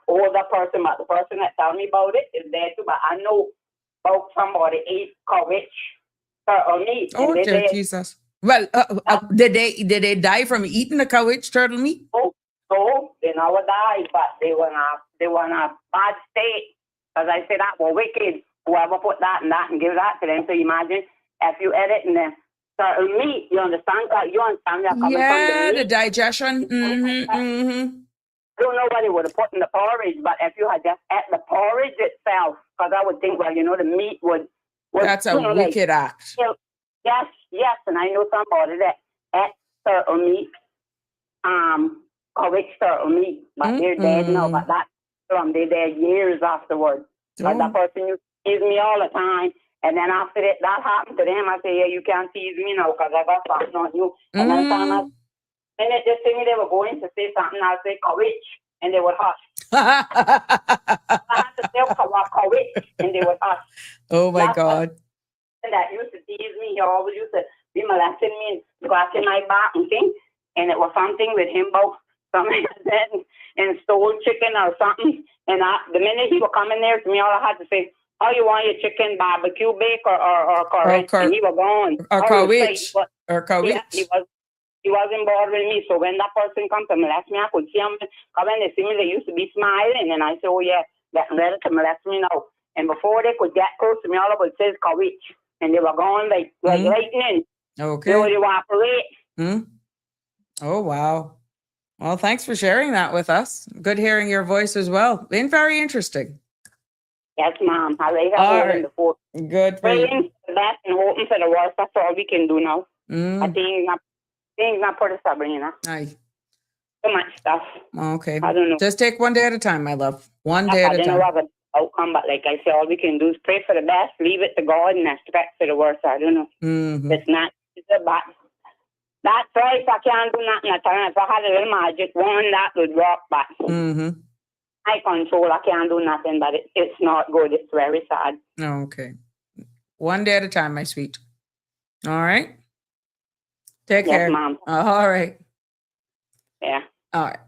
older person, but the person that told me about it is there too. But I know about somebody ate courage turtle meat. Oh, And dear Jesus. Well, did they die from eating the kawich turtle meat? So they never died, but they were in a bad state. As I said, that were wicked. Whoever put that and give that to them. So imagine if you ate it in the certain meat, you understand that? You understand that coming from the meat? The digestion. I don't know what they would have put in the porridge, but if you had just ate the porridge itself, because I would think, well, the meat would That's a wicked act. Yes, and I know somebody that ate turtle meat, courage turtle meat, but they're dead now. But that's they're dead years afterwards. But that person used to tease me all the time, and then after that happened to them, I say, yeah, you can't tease me now because I got something on you. And then they just told me they were going to say something, I'll say courage, and they would hush. I had to say courage, and they would hush. Oh my God. That used to tease me. He always used to be molesting me and scratching my back and things. And it was something with him about something and stole chicken or something. And the minute he would come in there to me, all I had to say, oh, you want your chicken barbecue bake or curry? And he was gone. Or kawich. Yeah, he wasn't bothering me. So when that person come to molest me, I could see him come in and see me. They used to be smiling. And I said, oh, yeah, they're ready to molest me now. And before they could get close to me, all I would say is kawich. And they were going like lightning. Okay. They would evaporate. Oh, wow. Well, thanks for sharing that with us. Good hearing your voice as well. Been very interesting. Yes, Mom. I like All that right. before. Good for you. Praying for the best and hoping for the worst. That's all we can do now. I think not for the Sabrina. Aye. So much stuff. Okay. I don't know. Just take one day at a time, my love. One day at a I don't time. know what the outcome, but like I say, all we can do is pray for the best, leave it to God, and expect for the worst. I don't know. It's not. It's a bad. That's right. I can't do nothing at all. If I had a little magic wand, that would work, but I control. I can't do nothing, but it's not good. It's very sad. Okay. One day at a time, my sweet. All right. Take care. Yes, Mom. All right. Yeah. All right.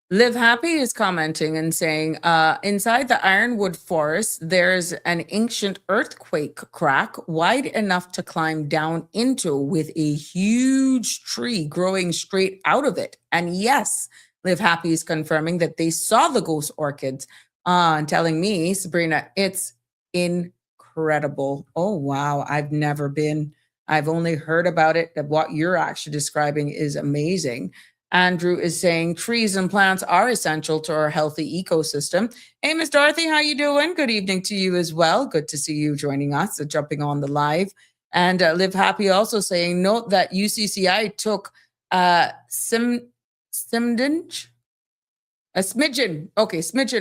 Live Happy is commenting and saying, inside the Ironwood Forest, there's an ancient earthquake crack wide enough to climb down into with a huge tree growing straight out of it. And yes, Live Happy is confirming that they saw the ghost orchids and telling me, Sabrina, it's incredible. Oh, wow. I've never been. I've only heard about it. What you're actually describing is amazing. Andrew is saying trees and plants are essential to our healthy ecosystem. Hey, Miss Dorothy, how you doing? Good evening to you as well. Good to see you joining us, jumping on the live. And Live Happy also saying, note that UCCI took a smidgen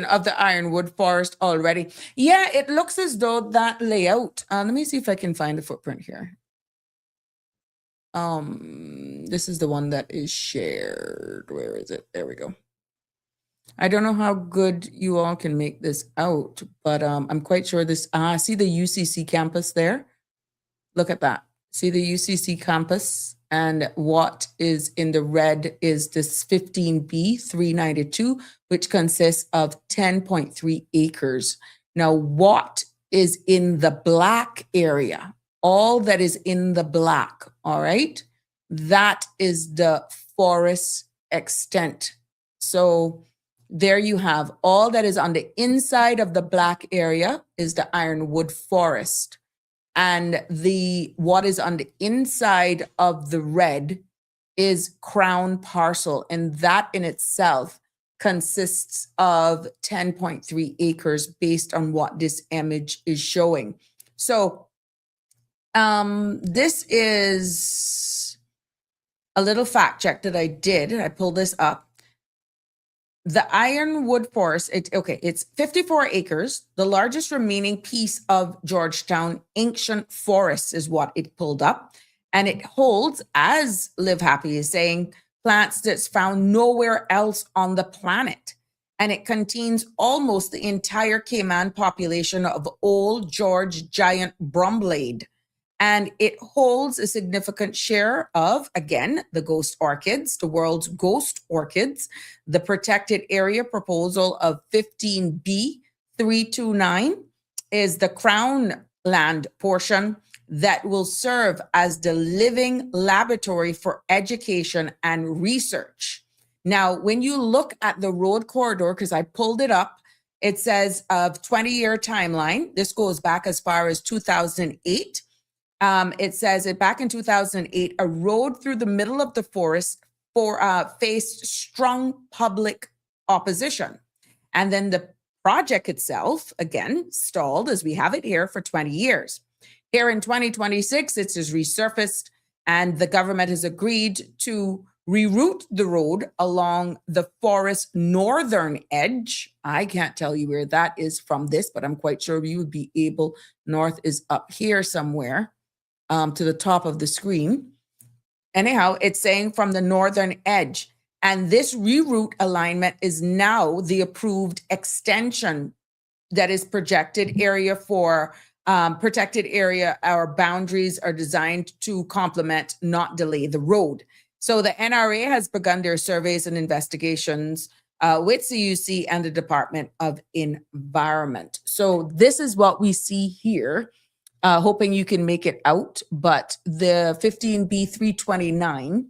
of the Ironwood Forest already. Yeah, it looks as though that layout. Let me see if I can find the footprint here. This is the one that is shared. Where is it? There we go. I don't know how good you all can make this out, but I'm quite sure this. See the UCC campus there? Look at that. See the UCC campus, and what is in the red is this 15B 392, which consists of 10.3 acres. Now, what is in the black area? All that is in the black, all right? That is the forest extent. So there you have all that is on the inside of the black area is the Ironwood Forest. And what is on the inside of the red is Crown Parcel. And that in itself consists of 10.3 acres based on what this image is showing. So this is a little fact check that I did. I pulled this up. the Ironwood Forest, it's 54 acres, the largest remaining piece of Georgetown ancient forests is what it pulled up. And it holds, as Live Happy is saying, plants that's found nowhere else on the planet. And it contains almost the entire Cayman population of old George giant bromblade. And it holds a significant share of, again, the ghost orchids, the world's ghost orchids. The protected area proposal of 15B 329 is the crown land portion that will serve as the living laboratory for education and research. Now, when you look at the road corridor, because I pulled it up, it says of 20-year timeline. This goes back as far as 2008. It says it back in 2008, a road through the middle of the forest faced strong public opposition. And then the project itself, again, stalled as we have it here for 20 years. Here in 2026, it is resurfaced and the government has agreed to reroute the road along the forest northern edge. I can't tell you where that is from this, but I'm quite sure you would be able. North is up here somewhere. To the top of the screen. Anyhow, it's saying from the northern edge. And this reroute alignment is now the approved extension that is projected area for protected area. Our boundaries are designed to complement, not delay the road. So the NRA has begun their surveys and investigations with CUC and the Department of Environment. So this is what we see here. Hoping you can make it out, but the 15B 329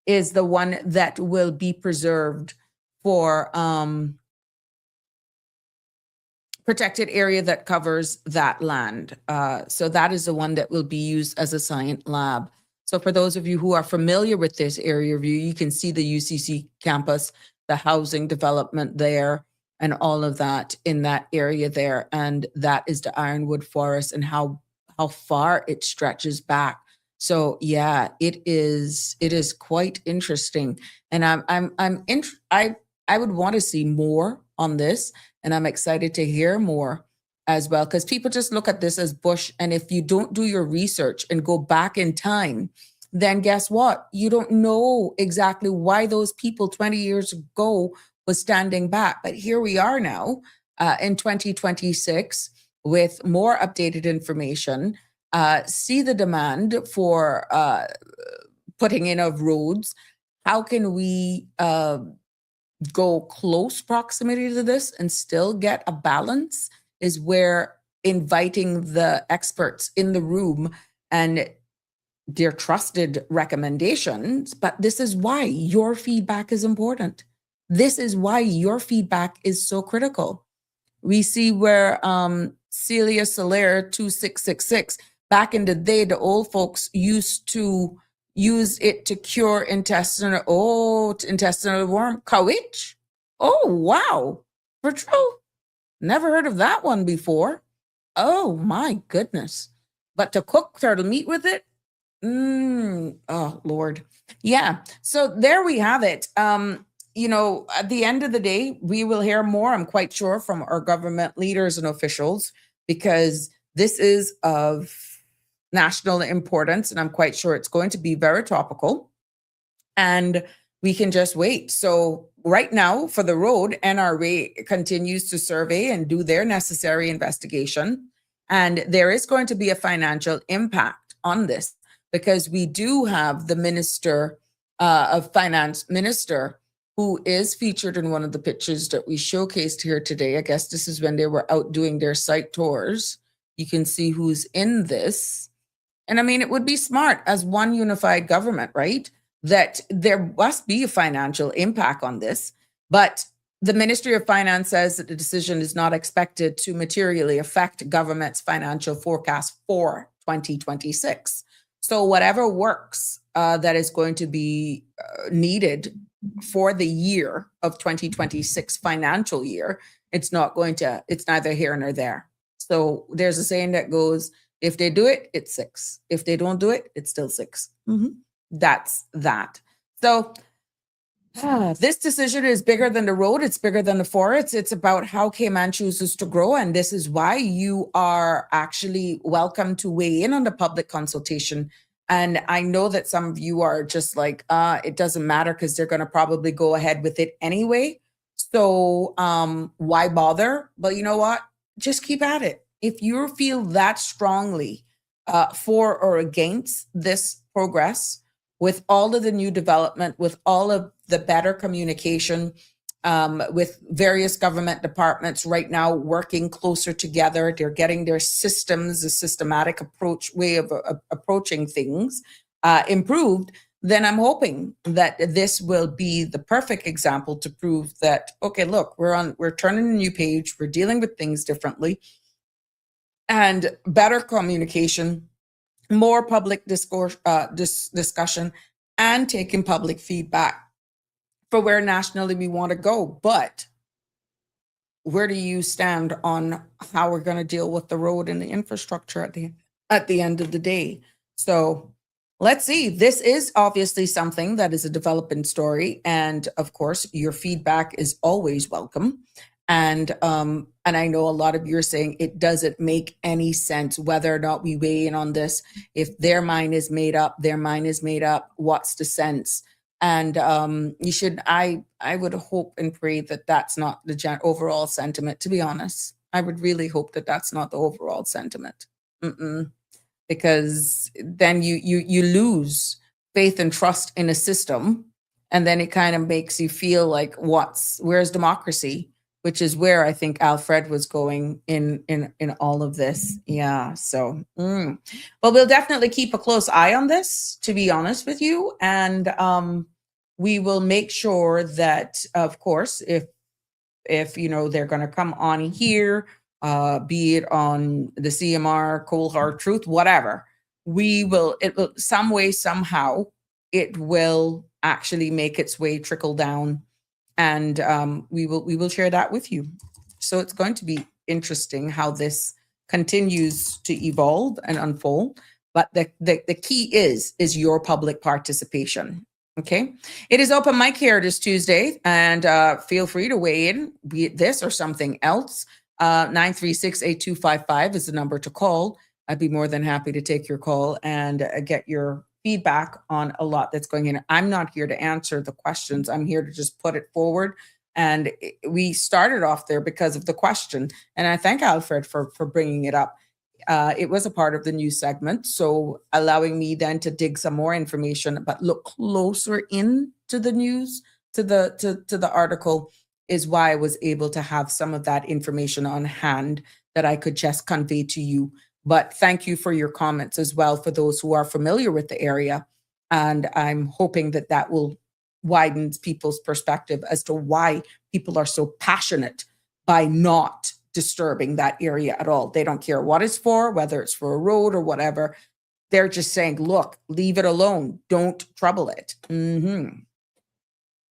is the one that will be preserved for protected area that covers that land. So that is the one that will be used as a science lab. So for those of you who are familiar with this area view, you can see the UCC campus, the housing development there, and all of that in that area there. And that is the Ironwood Forest and how far it stretches back. So yeah, it is quite interesting. And I would want to see more on this, and I'm excited to hear more as well, because people just look at this as bush. And if you don't do your research and go back in time, then guess what? You don't know exactly why those people 20 years ago was standing back. But here we are now in 2026 with more updated information, see the demand for putting in of roads. How can we go close proximity to this and still get a balance is where inviting the experts in the room and their trusted recommendations. But this is why your feedback is important. This is why your feedback is so critical. We see where Celia Soler 2666, back in the day, the old folks used to use it to cure intestinal worm. Kawich? Oh, wow. For true. Never heard of that one before. Oh, my goodness. But to cook turtle meat with it? Oh, Lord. Yeah. So there we have it. You know, at the end of the day, we will hear more, I'm quite sure, from our government leaders and officials, because this is of national importance, and I'm quite sure it's going to be very topical, and we can just wait. So right now for the road, NRA continues to survey and do their necessary investigation, and there is going to be a financial impact on this, because we do have the Minister of Finance Minister, who is featured in one of the pictures that we showcased here today. I guess this is when they were out doing their site tours. You can see who's in this. And I mean, it would be smart as one unified government, right? That there must be a financial impact on this. But the Ministry of Finance says that the decision is not expected to materially affect government's financial forecast for 2026. So whatever works that is going to be needed for the year of 2026 financial year, it's neither here nor there. So there's a saying that goes, if they do it, it's 6. If they don't do it, it's still 6. That's that. So This decision is bigger than the road. It's bigger than the forest. It's about how Cayman chooses to grow. And this is why you are actually welcome to weigh in on the public consultation. And I know that some of you are just like, it doesn't matter because they're going to probably go ahead with it anyway. So why bother? But you know what? Just keep at it. If you feel that strongly for or against this progress, with all of the new development, with all of the better communication, with various government departments right now working closer together, they're getting their systems, a systematic way of approaching things improved, then I'm hoping that this will be the perfect example to prove that, okay, look, we're turning a new page, we're dealing with things differently, and better communication, more public discourse, discussion, and taking public feedback for where nationally we want to go. But where do you stand on how we're going to deal with the road and the infrastructure at the end of the day? So let's see. This is obviously something that is a developing story, and of course, your feedback is always welcome. And I know a lot of you are saying it doesn't make any sense whether or not we weigh in on this. If their mind is made up, their mind is made up. What's the sense? And I would hope and pray that that's not the overall sentiment. To be honest, I would really hope that that's not the overall sentiment. Because then you lose faith and trust in a system, and then it kind of makes you feel like where's democracy? Which is where I think Alfred was going in all of this. Yeah. So, but we'll definitely keep a close eye on this, to be honest with you. And we will make sure that, of course, if you know they're going to come on here, be it on the CMR, Cold Hard Truth, whatever, it will some way, somehow, it will actually make its way trickle down. And we will share that with you. So it's going to be interesting how this continues to evolve and unfold. But the key is your public participation. Okay. It is open mic here this Tuesday, and feel free to weigh in, be it this or something else. 936-8255 is the number to call. I'd be more than happy to take your call and get your feedback on a lot that's going in. I'm not here to answer the questions. I'm here to just put it forward. And we started off there because of the question. And I thank Alfred for bringing it up. It was a part of the news segment, so allowing me then to dig some more information, but look closer into the news, to the article, is why I was able to have some of that information on hand that I could just convey to you. But thank you for your comments as well, for those who are familiar with the area. And I'm hoping that that will widen people's perspective as to why people are so passionate by not disturbing that area at all. They don't care what it's for, whether it's for a road or whatever. They're just saying, look, leave it alone. Don't trouble it.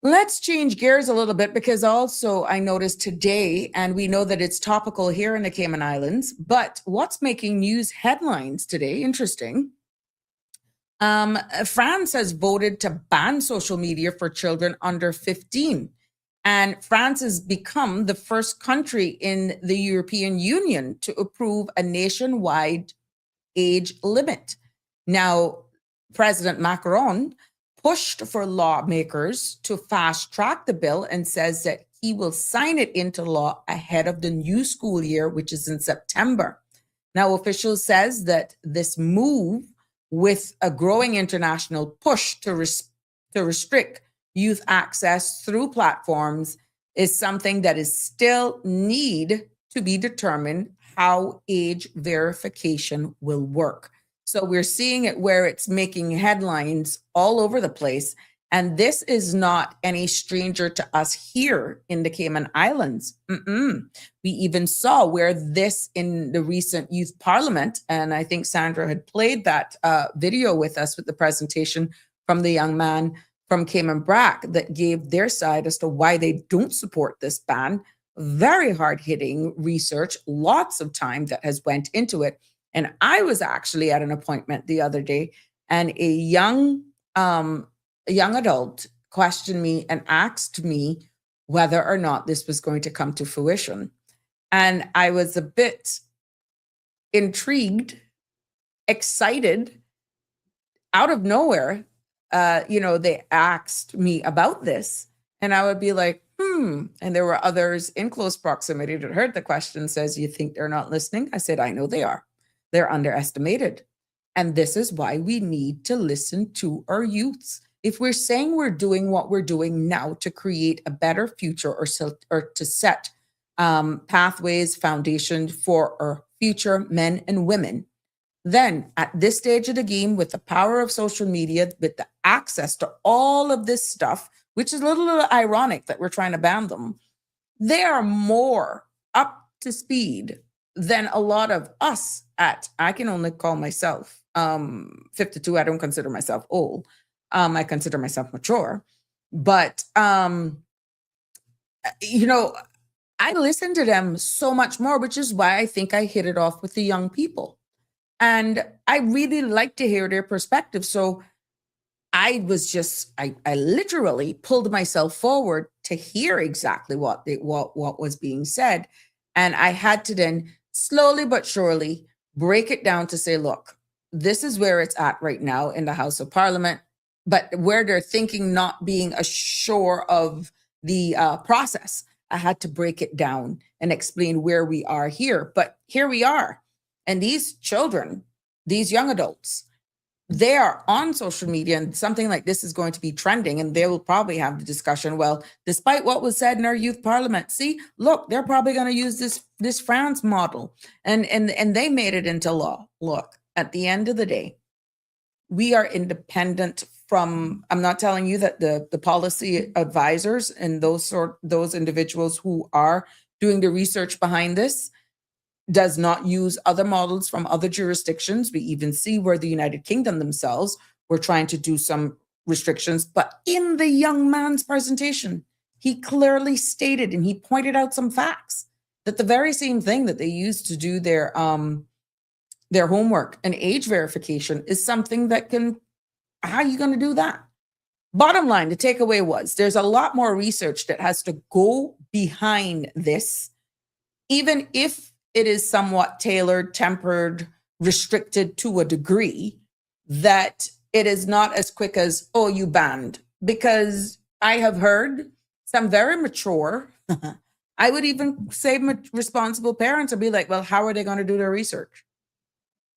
Let's change gears a little bit, because also I noticed today, and we know that it's topical here in the Cayman Islands, but what's making news headlines today? Interesting. France has voted to ban social media for children under 15. And France has become the first country in the European Union to approve a nationwide age limit. Now, President Macron pushed for lawmakers to fast track the bill and says that he will sign it into law ahead of the new school year, which is in September. Now, officials says that this move, with a growing international push to restrict youth access through platforms, is something that is still need to be determined how age verification will work. So we're seeing it where it's making headlines all over the place. And this is not any stranger to us here in the Cayman Islands. We even saw where this in the recent youth parliament, and I think Sandra had played that video with us with the presentation from the young man from Cayman Brac that gave their side as to why they don't support this ban. Very hard-hitting research, lots of time that has went into it. And I was actually at an appointment the other day, and a young adult questioned me and asked me whether or not this was going to come to fruition. And I was a bit intrigued, excited, out of nowhere. They asked me about this, and I would be like, and there were others in close proximity that heard the question, says, you think they're not listening? I said, I know they are. They're underestimated. And this is why we need to listen to our youths. If we're saying we're doing what we're doing now to create a better future or to set pathways, foundation for our future men and women, then at this stage of the game, with the power of social media, with the access to all of this stuff, which is a little ironic that we're trying to ban them, they are more up to speed than a lot of us I can only call myself 52. I don't consider myself old. I consider myself mature. But, I listen to them so much more, which is why I think I hit it off with the young people. And I really like to hear their perspective. So I literally pulled myself forward to hear exactly what was being said. And I had to then slowly but surely break it down to say, look, this is where it's at right now in the House of Parliament, but where they're thinking not being assured of the process, I had to break it down and explain where we are here. But here we are. And these children, these young adults, they are on social media, and something like this is going to be trending, and they will probably have the discussion, well, despite what was said in our youth parliament, see, look, they're probably going to use this France model, and they made it into law. Look, at the end of the day, we are independent from, I'm not telling you that the policy advisors and those individuals who are doing the research behind this does not use other models from other jurisdictions. We even see where the United Kingdom themselves were trying to do some restrictions. But in the young man's presentation, he clearly stated, and he pointed out some facts, that the very same thing that they used to do their homework and age verification is something that how are you going to do that? Bottom line, the takeaway was there's a lot more research that has to go behind this, even if it is somewhat tailored, tempered, restricted to a degree, that it is not as quick as, oh, you banned. Because I have heard some very mature, I would even say responsible parents will be like, well, how are they going to do their research?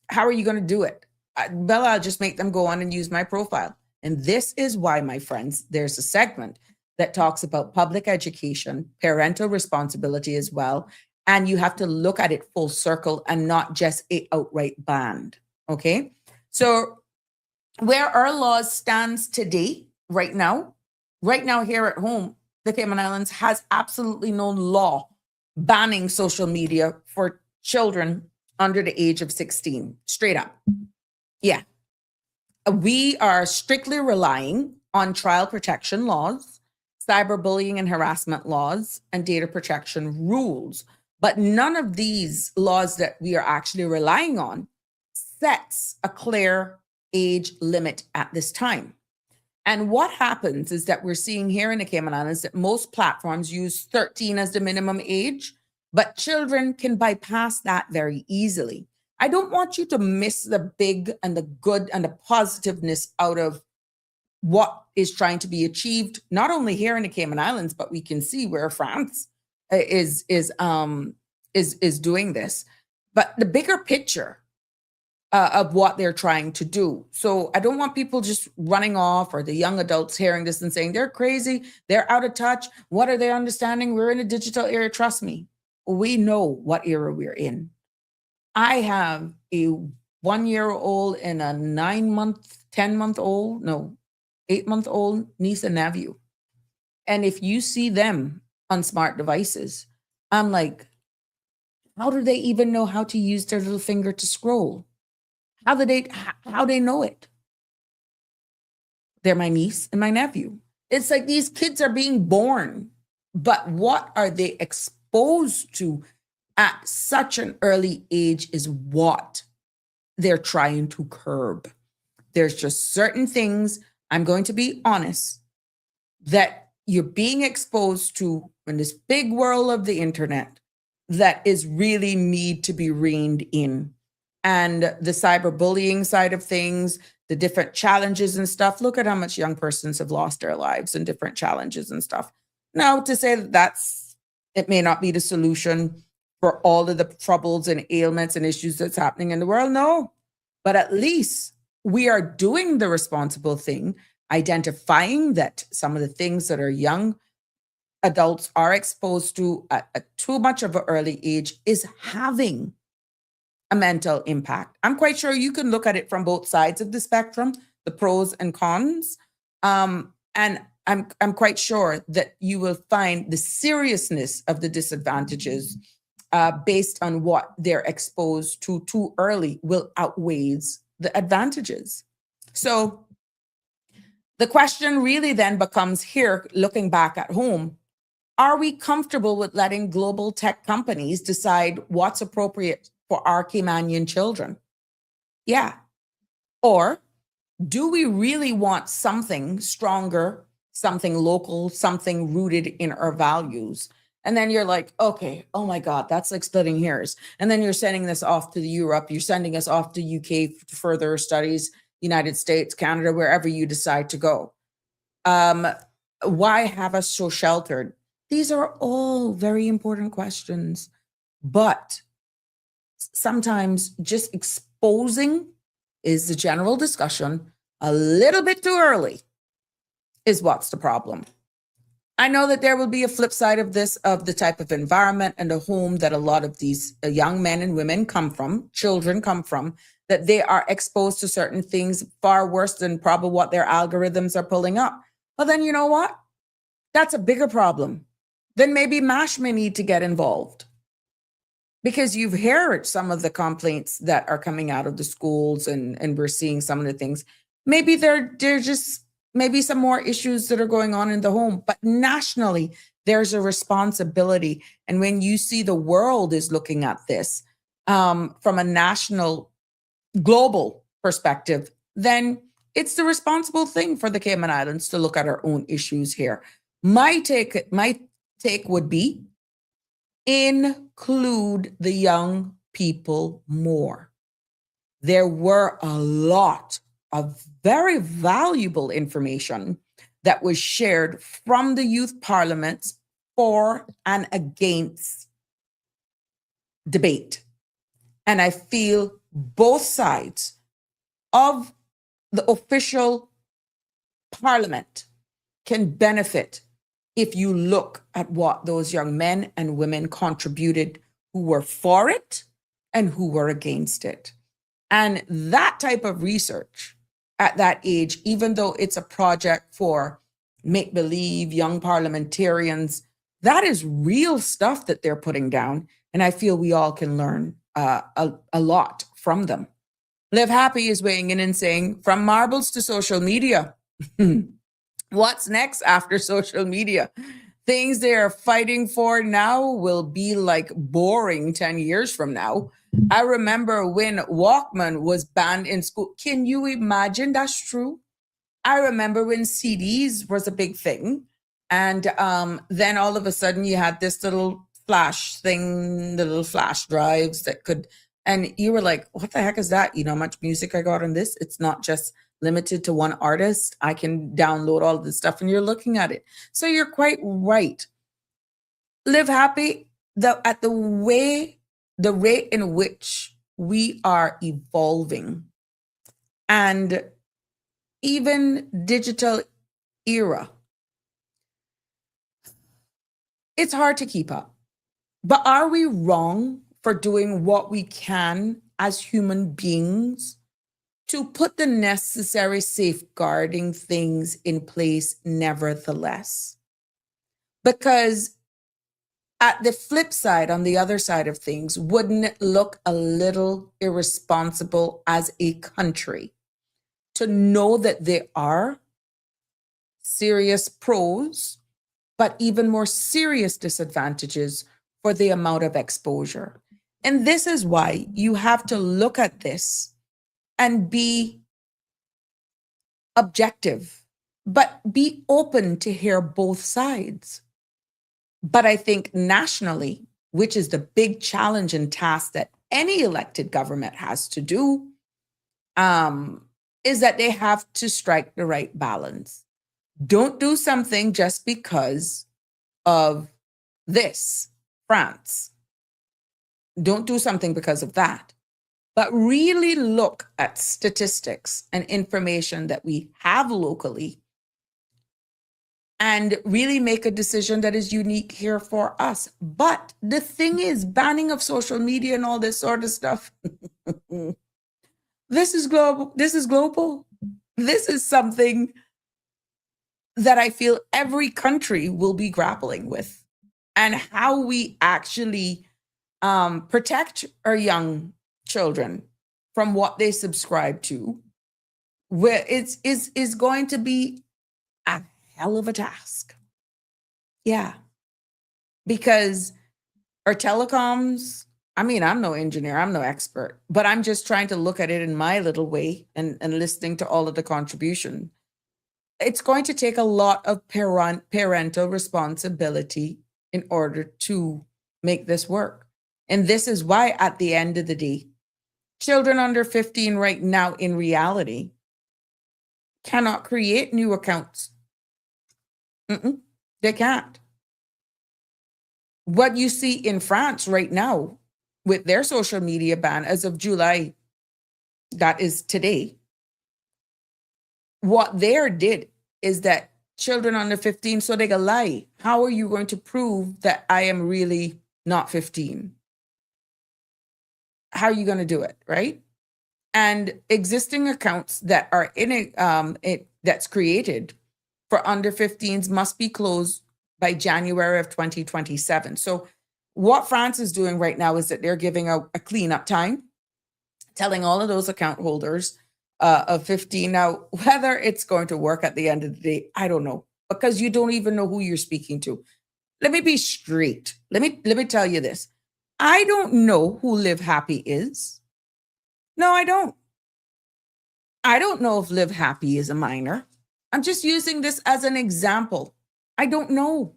How are you going to do it? Well, I'll just make them go on and use my profile. And this is why, my friends, there's a segment that talks about public education, parental responsibility as well. And you have to look at it full circle and not just a outright ban. Okay. So where our laws stands today, right now here at home, the Cayman Islands has absolutely no law banning social media for children under the age of 16, straight up. Yeah. We are strictly relying on child protection laws, cyberbullying and harassment laws, and data protection rules. But none of these laws that we are actually relying on sets a clear age limit at this time. And what happens is that we're seeing here in the Cayman Islands that most platforms use 13 as the minimum age, but children can bypass that very easily. I don't want you to miss the big and the good and the positiveness out of what is trying to be achieved, not only here in the Cayman Islands, but we can see where France is doing this, but the bigger picture of what they're trying to do. So I don't want people just running off, or the young adults hearing this and saying they're crazy, they're out of touch. What are they understanding? We're in a digital era. Trust me, we know what era we're in. I have a 1-year-old and a 8-month-old niece and nephew. And if you see them on smart devices, I'm like, how do they even know how to use their little finger to scroll? How they know it? They're my niece and my nephew. It's like these kids are being born, but what are they exposed to at such an early age is what they're trying to curb. There's just certain things, I'm going to be honest, that you're being exposed to in this big world of the internet that is really need to be reined in. And the cyberbullying side of things, the different challenges and stuff. Look at how much young persons have lost their lives and different challenges and stuff. Now, to say that it may not be the solution for all of the troubles and ailments and issues that's happening in the world, no. But at least we are doing the responsible thing, identifying that some of the things that our young adults are exposed to at too much of an early age is having a mental impact. I'm quite sure you can look at it from both sides of the spectrum, the pros and cons. And I'm quite sure that you will find the seriousness of the disadvantages based on what they're exposed to too early will outweighs the advantages. So the question really then becomes here, looking back at home, are we comfortable with letting global tech companies decide what's appropriate for our Caymanian children? Yeah. Or do we really want something stronger, something local, something rooted in our values? And then you're like, okay, oh my God, that's like splitting hairs. And then you're sending this off to Europe, you're sending us off to UK for further studies, United States, Canada, wherever you decide to go. Why have us so sheltered? These are all very important questions, but sometimes just exposing is the general discussion a little bit too early is what's the problem. I know that there will be a flip side of this, of the type of environment and the home that a lot of these young men and women come from, children come from, that they are exposed to certain things far worse than probably what their algorithms are pulling up. Well, then you know what? That's a bigger problem. Then maybe MASH may need to get involved, because you've heard some of the complaints that are coming out of the schools, and we're seeing some of the things. Maybe they're just maybe some more issues that are going on in the home, but nationally, there's a responsibility. And when you see the world is looking at this from a national, global perspective, then it's the responsible thing for the Cayman Islands to look at our own issues here. My take would be include the young people more. There were a lot of very valuable information that was shared from the youth parliaments for and against debate. And I feel both sides of the official parliament can benefit if you look at what those young men and women contributed who were for it and who were against it. And that type of research at that age, even though it's a project for make-believe young parliamentarians, that is real stuff that they're putting down. And I feel we all can learn a lot from them. Live Happy is weighing in and saying, from marbles to social media. What's next after social media? Things they're fighting for now will be like boring 10 years from now. I remember when Walkman was banned in school. Can you imagine? That's true. I remember when CDs was a big thing. And then all of a sudden you had this little flash thing, the little flash drives that could, and you were like, what the heck is that? You know how much music I got on this? It's not just limited to one artist. I can download all of this stuff, and you're looking at it. So you're quite right. Live Happy, at the rate in which we are evolving, and even digital era, it's hard to keep up. But are we wrong for doing what we can as human beings to put the necessary safeguarding things in place nevertheless? Because at the flip side, on the other side of things, wouldn't it look a little irresponsible as a country to know that there are serious pros, but even more serious disadvantages for the amount of exposure? And this is why you have to look at this and be objective but be open to hear both sides. But I think nationally, which is the big challenge and task that any elected government has to do, is that they have to strike the right balance. Don't do something just because of this, France. Don't do something because of that. But really look at statistics and information that we have locally and really make a decision that is unique here for us. But the thing is, banning of social media and all this sort of stuff, this is global. This is global. This is something that I feel every country will be grappling with, and how we actually protect our young children from what they subscribe to, where is going to be a hell of a task. Yeah. Because our telecoms, I mean, I'm no engineer, I'm no expert, but I'm just trying to look at it in my little way and listening to all of the contribution. It's going to take a lot of parental responsibility in order to make this work. And this is why, at the end of the day, children under 15 right now, in reality, cannot create new accounts. They can't. What you see in France right now with their social media ban as of July, that is today, what they did is that children under 15, so they can lie. How are you going to prove that I am really not 15? How are you going to do it, right? And existing accounts that are in that's created for under 15s must be closed by January of 2027. So what France is doing right now is that they're giving a cleanup time, telling all of those account holders of 15. Now, whether it's going to work at the end of the day, I don't know, because you don't even know who you're speaking to. Let me be straight. Let me tell you this. I don't know who Live Happy is. No, I don't. I don't know if Live Happy is a minor. I'm just using this as an example. I don't know.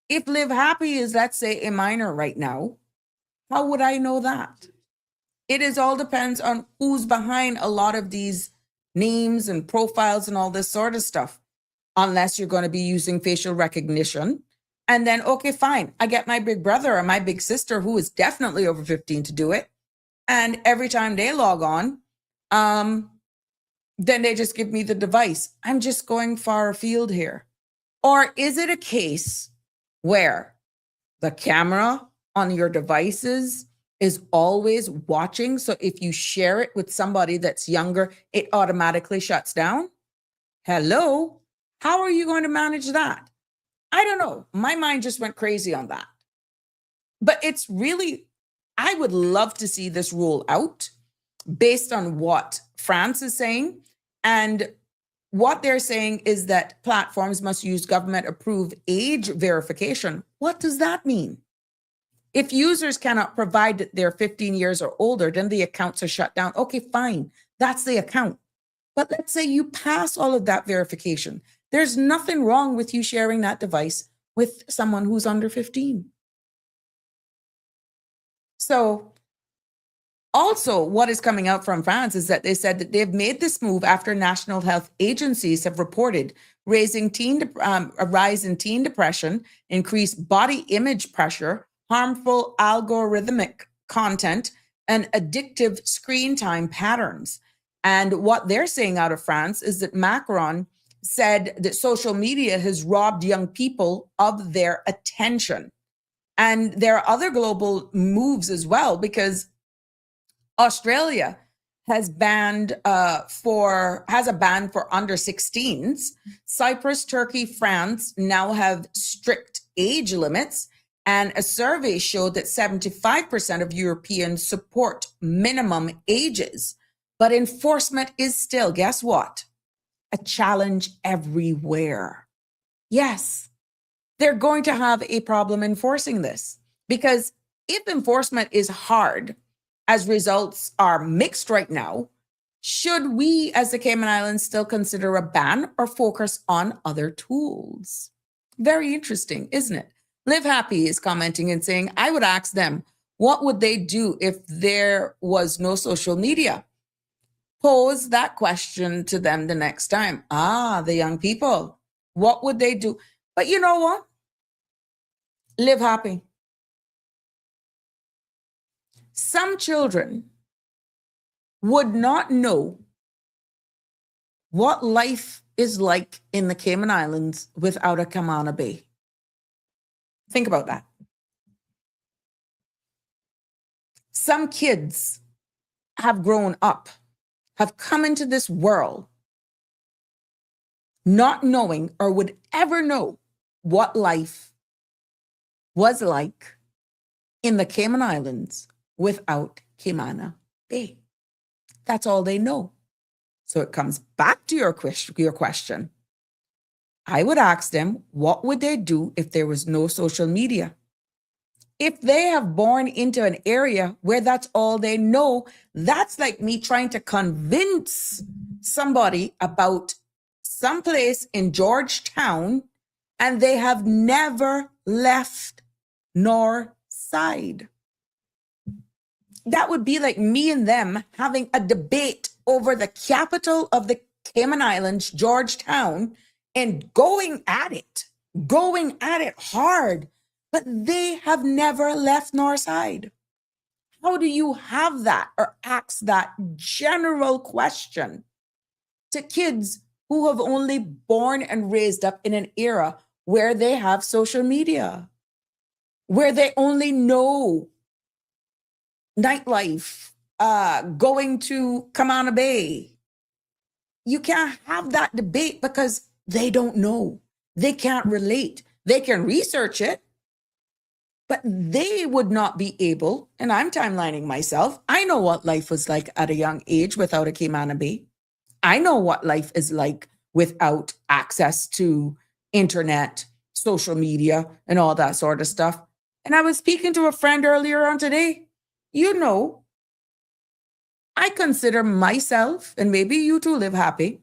If Live Happy is, let's say, a minor right now, how would I know that? It is all depends on who's behind a lot of these names and profiles and all this sort of stuff, unless you're going to be using facial recognition. And then, okay, fine. I get my big brother or my big sister who is definitely over 15 to do it. And every time they log on, then they just give me the device. I'm just going far afield here. Or is it a case where the camera on your devices is always watching? So if you share it with somebody that's younger, it automatically shuts down? Hello? How are you going to manage that? I don't know. My mind just went crazy on that. But it's really, I would love to see this roll out based on what France is saying. And what they're saying is that platforms must use government-approved age verification. What does that mean? If users cannot provide that they're 15 years or older, then the accounts are shut down. Okay, fine. That's the account. But let's say you pass all of that verification. There's nothing wrong with you sharing that device with someone who's under 15. So also, what is coming out from France is that they said that they've made this move after national health agencies have reported a rise in teen depression, increased body image pressure, harmful algorithmic content, and addictive screen time patterns. And what they're saying out of France is that Macron said that social media has robbed young people of their attention. And there are other global moves as well, because Australia has a ban for under 16s. Cyprus, Turkey, France now have strict age limits. And a survey showed that 75% of Europeans support minimum ages. But enforcement is still, guess what? A challenge everywhere. Yes, they're going to have a problem enforcing this, because if enforcement is hard, as results are mixed right now, Should we, as the Cayman Islands, still consider a ban or focus on other tools? Very interesting, isn't it? Live Happy is commenting and saying, I would ask them, what would they do if there was no social media? Pose that question to them the next time. The young people, what would they do? But you know what? Live happy. Some children would not know what life is like in the Cayman Islands without a Camana Bay. Think about that. Some kids have grown up, have come into this world not knowing or would ever know what life was like in the Cayman Islands without Camana Bay. That's all they know. So it comes back to your question. I would ask them, what would they do if there was no social media? If they have born into an area where that's all they know, that's like me trying to convince somebody about someplace in Georgetown and they have never left nor side. That would be like me and them having a debate over the capital of the Cayman Islands, Georgetown, and going at it hard. But they have never left nor side. How do you have that or ask that general question to kids who have only born and raised up in an era where they have social media, where they only know nightlife, going to Camana Bay? You can't have that debate because they don't know. They can't relate. They can research it, but they would not be able, and I'm timelining myself. I know what life was like at a young age without a Camana Bay. I know what life is like without access to internet, social media, and all that sort of stuff. And I was speaking to a friend earlier on today. You know, I consider myself, and maybe you too, Live Happy,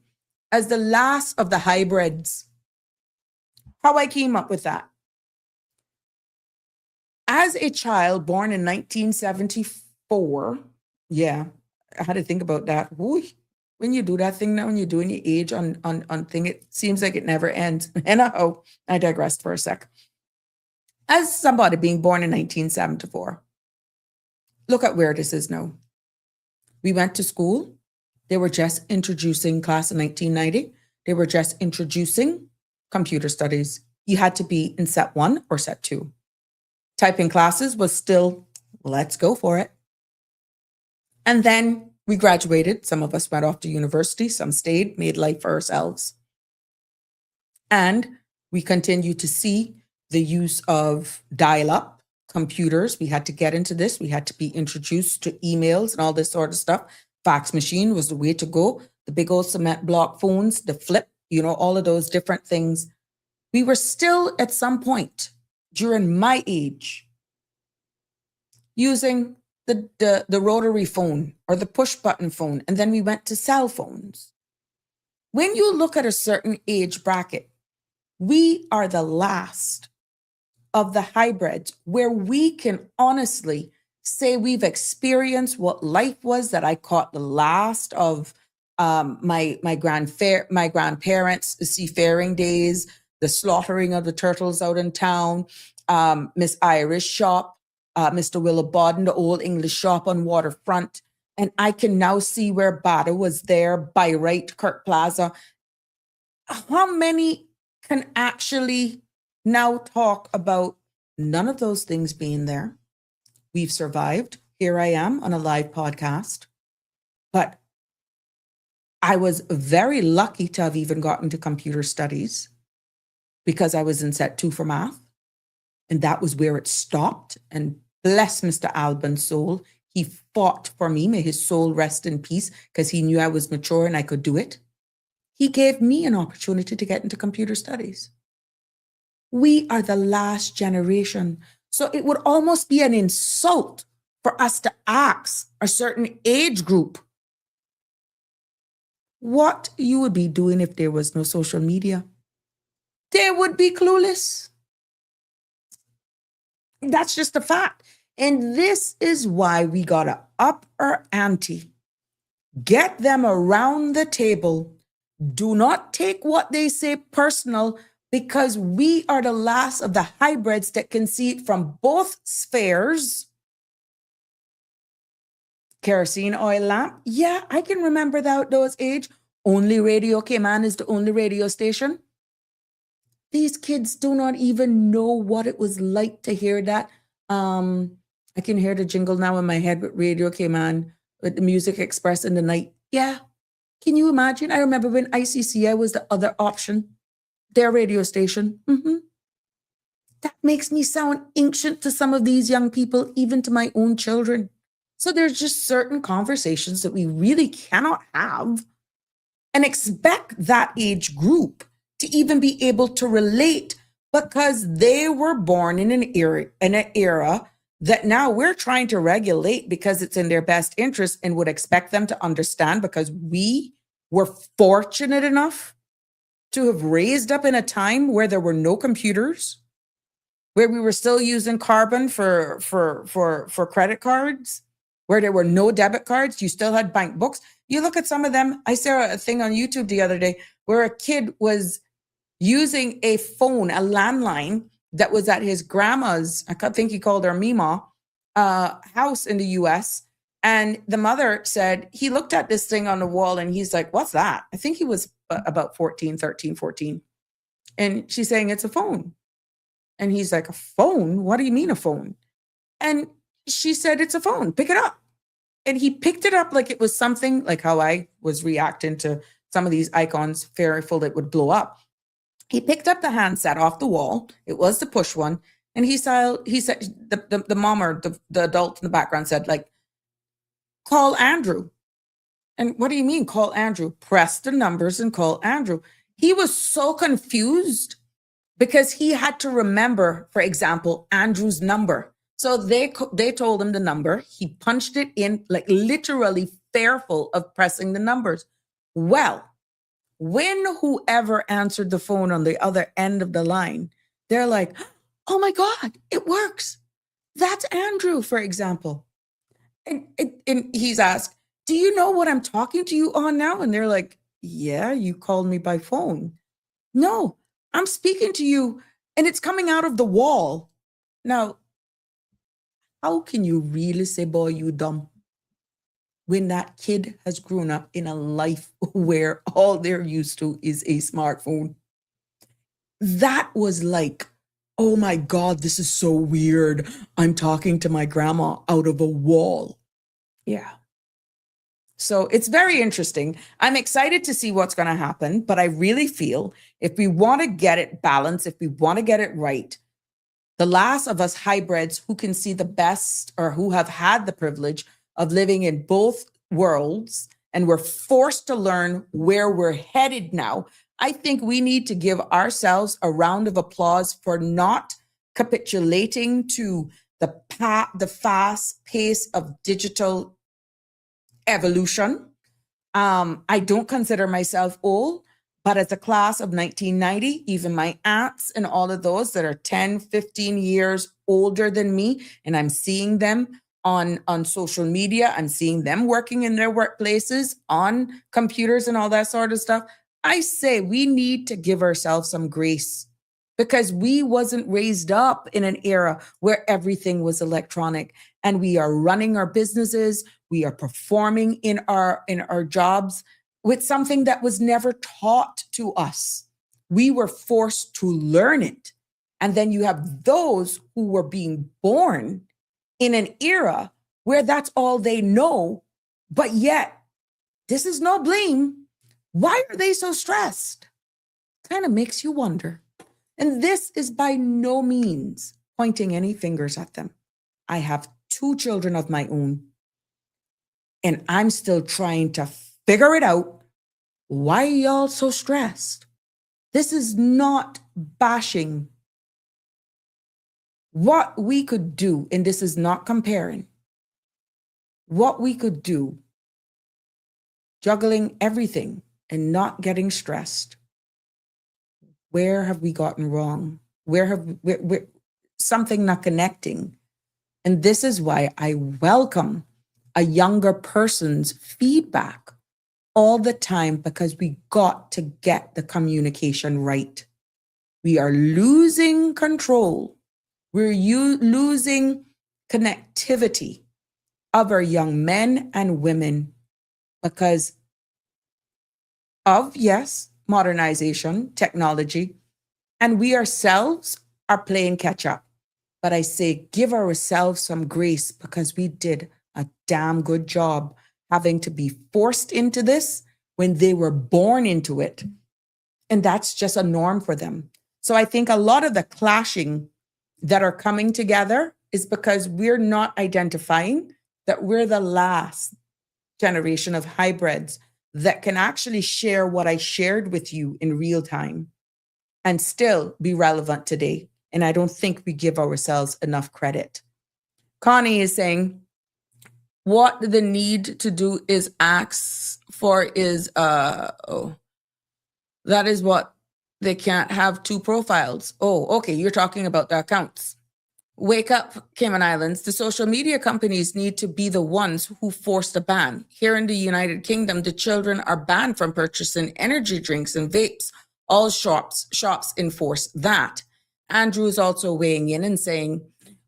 as the last of the hybrids. How I came up with that. As a child born in 1974, I had to think about that. Ooh, when you do that thing now, when you're doing your age on thing, it seems like it never ends. Anyhow, I digressed for a sec. As somebody being born in 1974, look at where this is now. We went to school. They were just introducing class in 1990. They were just introducing computer studies. You had to be in set 1 or set 2. Typing classes was still, let's go for it. And then we graduated. Some of us went off to university. Some stayed, made life for ourselves. And we continue to see the use of dial-up computers. We had to get into this. We had to be introduced to emails and all this sort of stuff. Fax machine was the way to go. The big old cement block phones, the flip, all of those different things. We were still at some point during my age using the rotary phone or the push button phone. And then we went to cell phones. When you look at a certain age bracket, we are the last of the hybrids where we can honestly say we've experienced what life was, that I caught the last of my grandparents' seafaring days, the slaughtering of the turtles out in town, Miss Irish shop, Mr. Willibodden, the old English shop on Waterfront. And I can now see where Bada was there, by right, Kirk Plaza. How many can actually now talk about none of those things being there? We've survived. Here I am on a live podcast. But I was very lucky to have even gotten to computer studies because I was in set 2 for math. And that was where it stopped. And bless Mr. Albin's soul. He fought for me. May his soul rest in peace, because he knew I was mature and I could do it. He gave me an opportunity to get into computer studies. We are the last generation. So it would almost be an insult for us to ask a certain age group what you would be doing if there was no social media. They would be clueless. That's just a fact. And this is why we got to up our ante. Get them around the table. Do not take what they say personal, because we are the last of the hybrids that can see it from both spheres. Kerosene oil lamp. Yeah, I can remember those age. Only radio came on is the only radio station. These kids do not even know what it was like to hear that. I can hear the jingle now in my head with Radio came on with the Music Express in the night. Yeah. Can you imagine? I remember when ICCI was the other option, their radio station. That makes me sound ancient to some of these young people, even to my own children. So there's just certain conversations that we really cannot have and expect that age group to even be able to relate, because they were born in an era that now we're trying to regulate because it's in their best interest, and would expect them to understand, because we were fortunate enough to have raised up in a time where there were no computers, where we were still using carbon for credit cards, where there were no debit cards. You still had bank books. You look at some of them. I saw a thing on YouTube the other day where a kid was using a phone, a landline, that was at his grandma's, I think he called her Mima, house in the US. And the mother said, he looked at this thing on the wall and he's like, what's that? I think he was about 13, 14. And she's saying, it's a phone. And he's like, a phone? What do you mean a phone? And she said, it's a phone. Pick it up. And he picked it up like it was something, like how I was reacting to some of these icons, fearful that would blow up. He picked up the handset off the wall. It was the push one. And he said, the mom or the adult in the background said, like, call Andrew. And what do you mean, call Andrew? Press the numbers and call Andrew. He was so confused because he had to remember, for example, Andrew's number. So they told him the number. He punched it in, like literally fearful of pressing the numbers. Well, when whoever answered the phone on the other end of the line, they're like, oh my God, it works. That's Andrew, for example. And he's asked, do you know what I'm talking to you on now? And they're like, yeah, you called me by phone. No, I'm speaking to you and it's coming out of the wall. Now, how can you really say, boy, you dumb, when that kid has grown up in a life where all they're used to is a smartphone? That was like, oh my God, this is so weird. I'm talking to my grandma out of a wall. Yeah. So it's very interesting. I'm excited to see what's going to happen, but I really feel if we want to get it balanced, if we want to get it right, the last of us hybrids who can see the best, or who have had the privilege of living in both worlds, and we're forced to learn where we're headed now, I think we need to give ourselves a round of applause for not capitulating to the fast pace of digital evolution. I don't consider myself old, but as a class of 1990, even my aunts and all of those that are 10, 15 years older than me, and I'm seeing them on social media, I'm seeing them working in their workplaces, on computers and all that sort of stuff. I say we need to give ourselves some grace, because we wasn't raised up in an era where everything was electronic, and we are running our businesses, we are performing in our jobs with something that was never taught to us. We were forced to learn it. And then you have those who were being born in an era where that's all they know, but yet this is no blame. Why are they so stressed? Kind of makes you wonder. And this is by no means pointing any fingers at them. I have 2 children of my own, and I'm still trying to figure it out. Why are y'all so stressed? This is not bashing. What we could do, and this is not comparing, what we could do, juggling everything, and not getting stressed. Where have we gotten wrong? Where have something not connecting? And this is why I welcome a younger person's feedback all the time, because we got to get the communication right. We are losing control. We're losing connectivity of our young men and women because of, yes, modernization, technology, and we ourselves are playing catch up. But I say, give ourselves some grace because we did a damn good job having to be forced into this when they were born into it. And that's just a norm for them. So I think a lot of the clashing that are coming together is because we're not identifying that we're the last generation of hybrids that can actually share what I shared with you in real time and still be relevant today. And I don't think we give ourselves enough credit. Connie is saying, what the need to do is ask for is, that is what they can't have two profiles. Oh, okay, you're talking about the accounts. Wake up, Cayman Islands. The social media companies need to be the ones who force the ban. Here in the United Kingdom, the children are banned from purchasing energy drinks and vapes. All shops enforce that. Andrew is also weighing in and saying,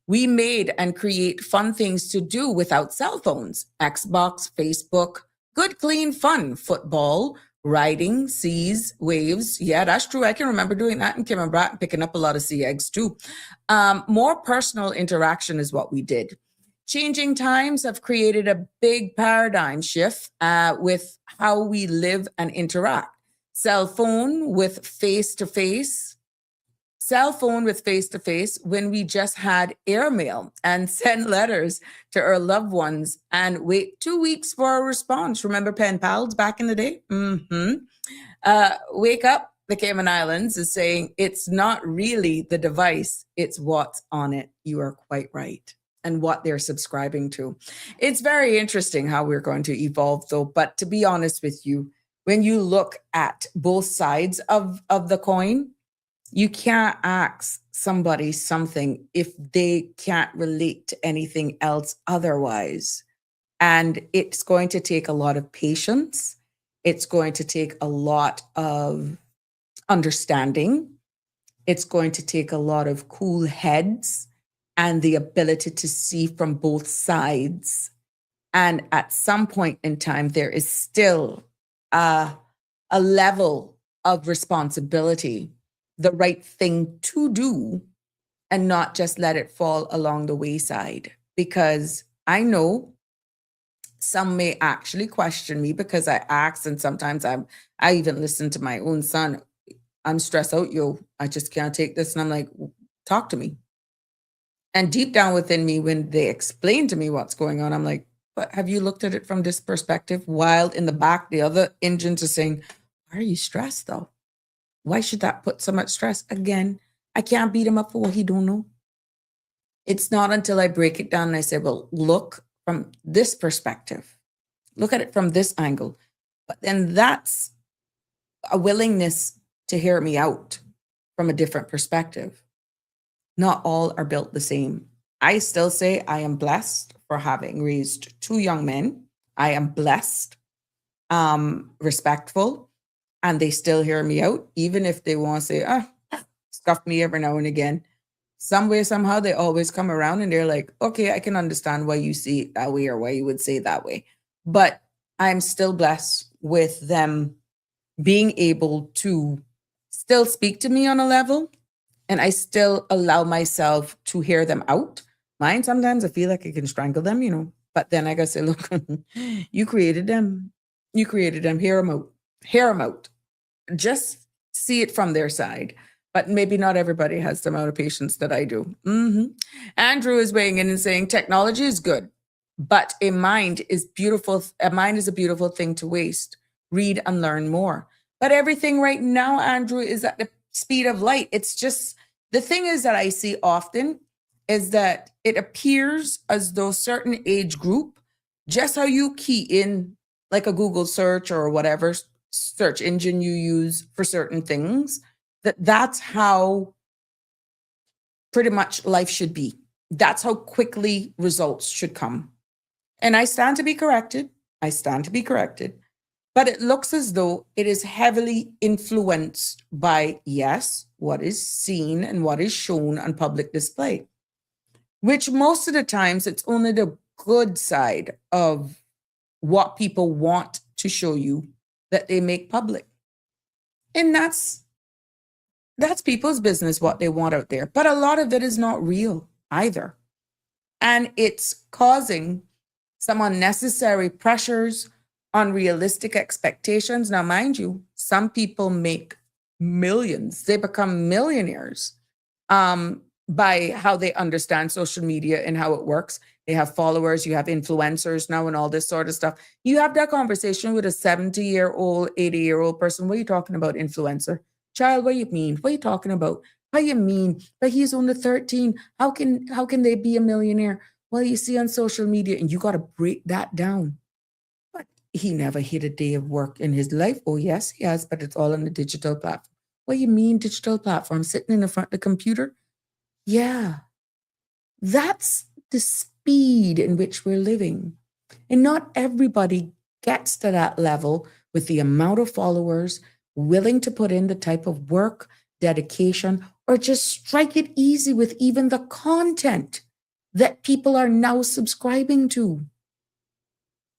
we made and create fun things to do without cell phones. Xbox, Facebook, good, clean fun. Football, riding, seas, waves. Yeah, that's true. I can remember doing that in Cayman Brat, picking up a lot of sea eggs too. More personal interaction is what we did. Changing times have created a big paradigm shift with how we live and interact. Cell phone with face-to-face when we just had airmail and send letters to our loved ones and wait 2 weeks for a response. Remember pen pals back in the day? Wake up, the Cayman Islands is saying it's not really the device, it's what's on it. You are quite right. And what they're subscribing to. It's very interesting how we're going to evolve though. But to be honest with you, when you look at both sides of the coin, you can't ask somebody something if they can't relate to anything else otherwise. And it's going to take a lot of patience. It's going to take a lot of understanding. It's going to take a lot of cool heads and the ability to see from both sides. And at some point in time, there is still a level of responsibility, the right thing to do, and not just let it fall along the wayside. Because I know some may actually question me because I ask, and sometimes I even listen to my own son. I'm stressed out, yo. I just can't take this. And I'm like, talk to me. And deep down within me, when they explain to me what's going on, I'm like, but have you looked at it from this perspective? While in the back, the other engines are saying, why are you stressed though? Why should that put so much stress? Again, I can't beat him up for what he don't know. It's not until I break it down and I say, well, look from this perspective. Look at it from this angle. But then that's a willingness to hear me out from a different perspective. Not all are built the same. I still say I am blessed for having raised two young men. I am blessed, respectful, and they still hear me out, even if they want to say, scuff me every now and again. Some way, somehow, they always come around and they're like, okay, I can understand why you see it that way or why you would say it that way. But I'm still blessed with them being able to still speak to me on a level, and I still allow myself to hear them out. Mine, sometimes I feel like I can strangle them, but then I gotta say, look, you created them. You created them. Hear them out. Hear them out. Just see it from their side. But maybe not everybody has the amount of patience that I do. Andrew is weighing in and saying technology is good, but a mind is beautiful. A mind is a beautiful thing to waste. Read and learn more. But everything right now, Andrew, is at the speed of light. It's just, the thing is that I see often is that it appears as though certain age group, just how you key in like a Google search or whatever, search engine you use for certain things, that's how pretty much life should be. That's how quickly results should come. And I stand to be corrected. I stand to be corrected. But it looks as though it is heavily influenced by, yes, what is seen and what is shown on public display, which most of the times it's only the good side of what people want to show you that they make public. And that's people's business, what they want out there. But a lot of it is not real either. And it's causing some unnecessary pressures, unrealistic expectations. Now, mind you, some people make millions. They become millionaires by how they understand social media and how it works. They have followers, you have influencers now and all this sort of stuff. You have that conversation with a 70-year-old, 80-year-old person. What are you talking about, influencer? Child, what do you mean? What are you talking about? What do you mean? But he's only 13. How can they be a millionaire? Well, you see on social media, and you got to break that down. But he never hit a day of work in his life. Oh, yes, he has, but it's all on the digital platform. What do you mean digital platform? Sitting in the front of the computer? Yeah. That's the speed in which we're living. And not everybody gets to that level with the amount of followers, willing to put in the type of work, dedication, or just strike it easy with even the content that people are now subscribing to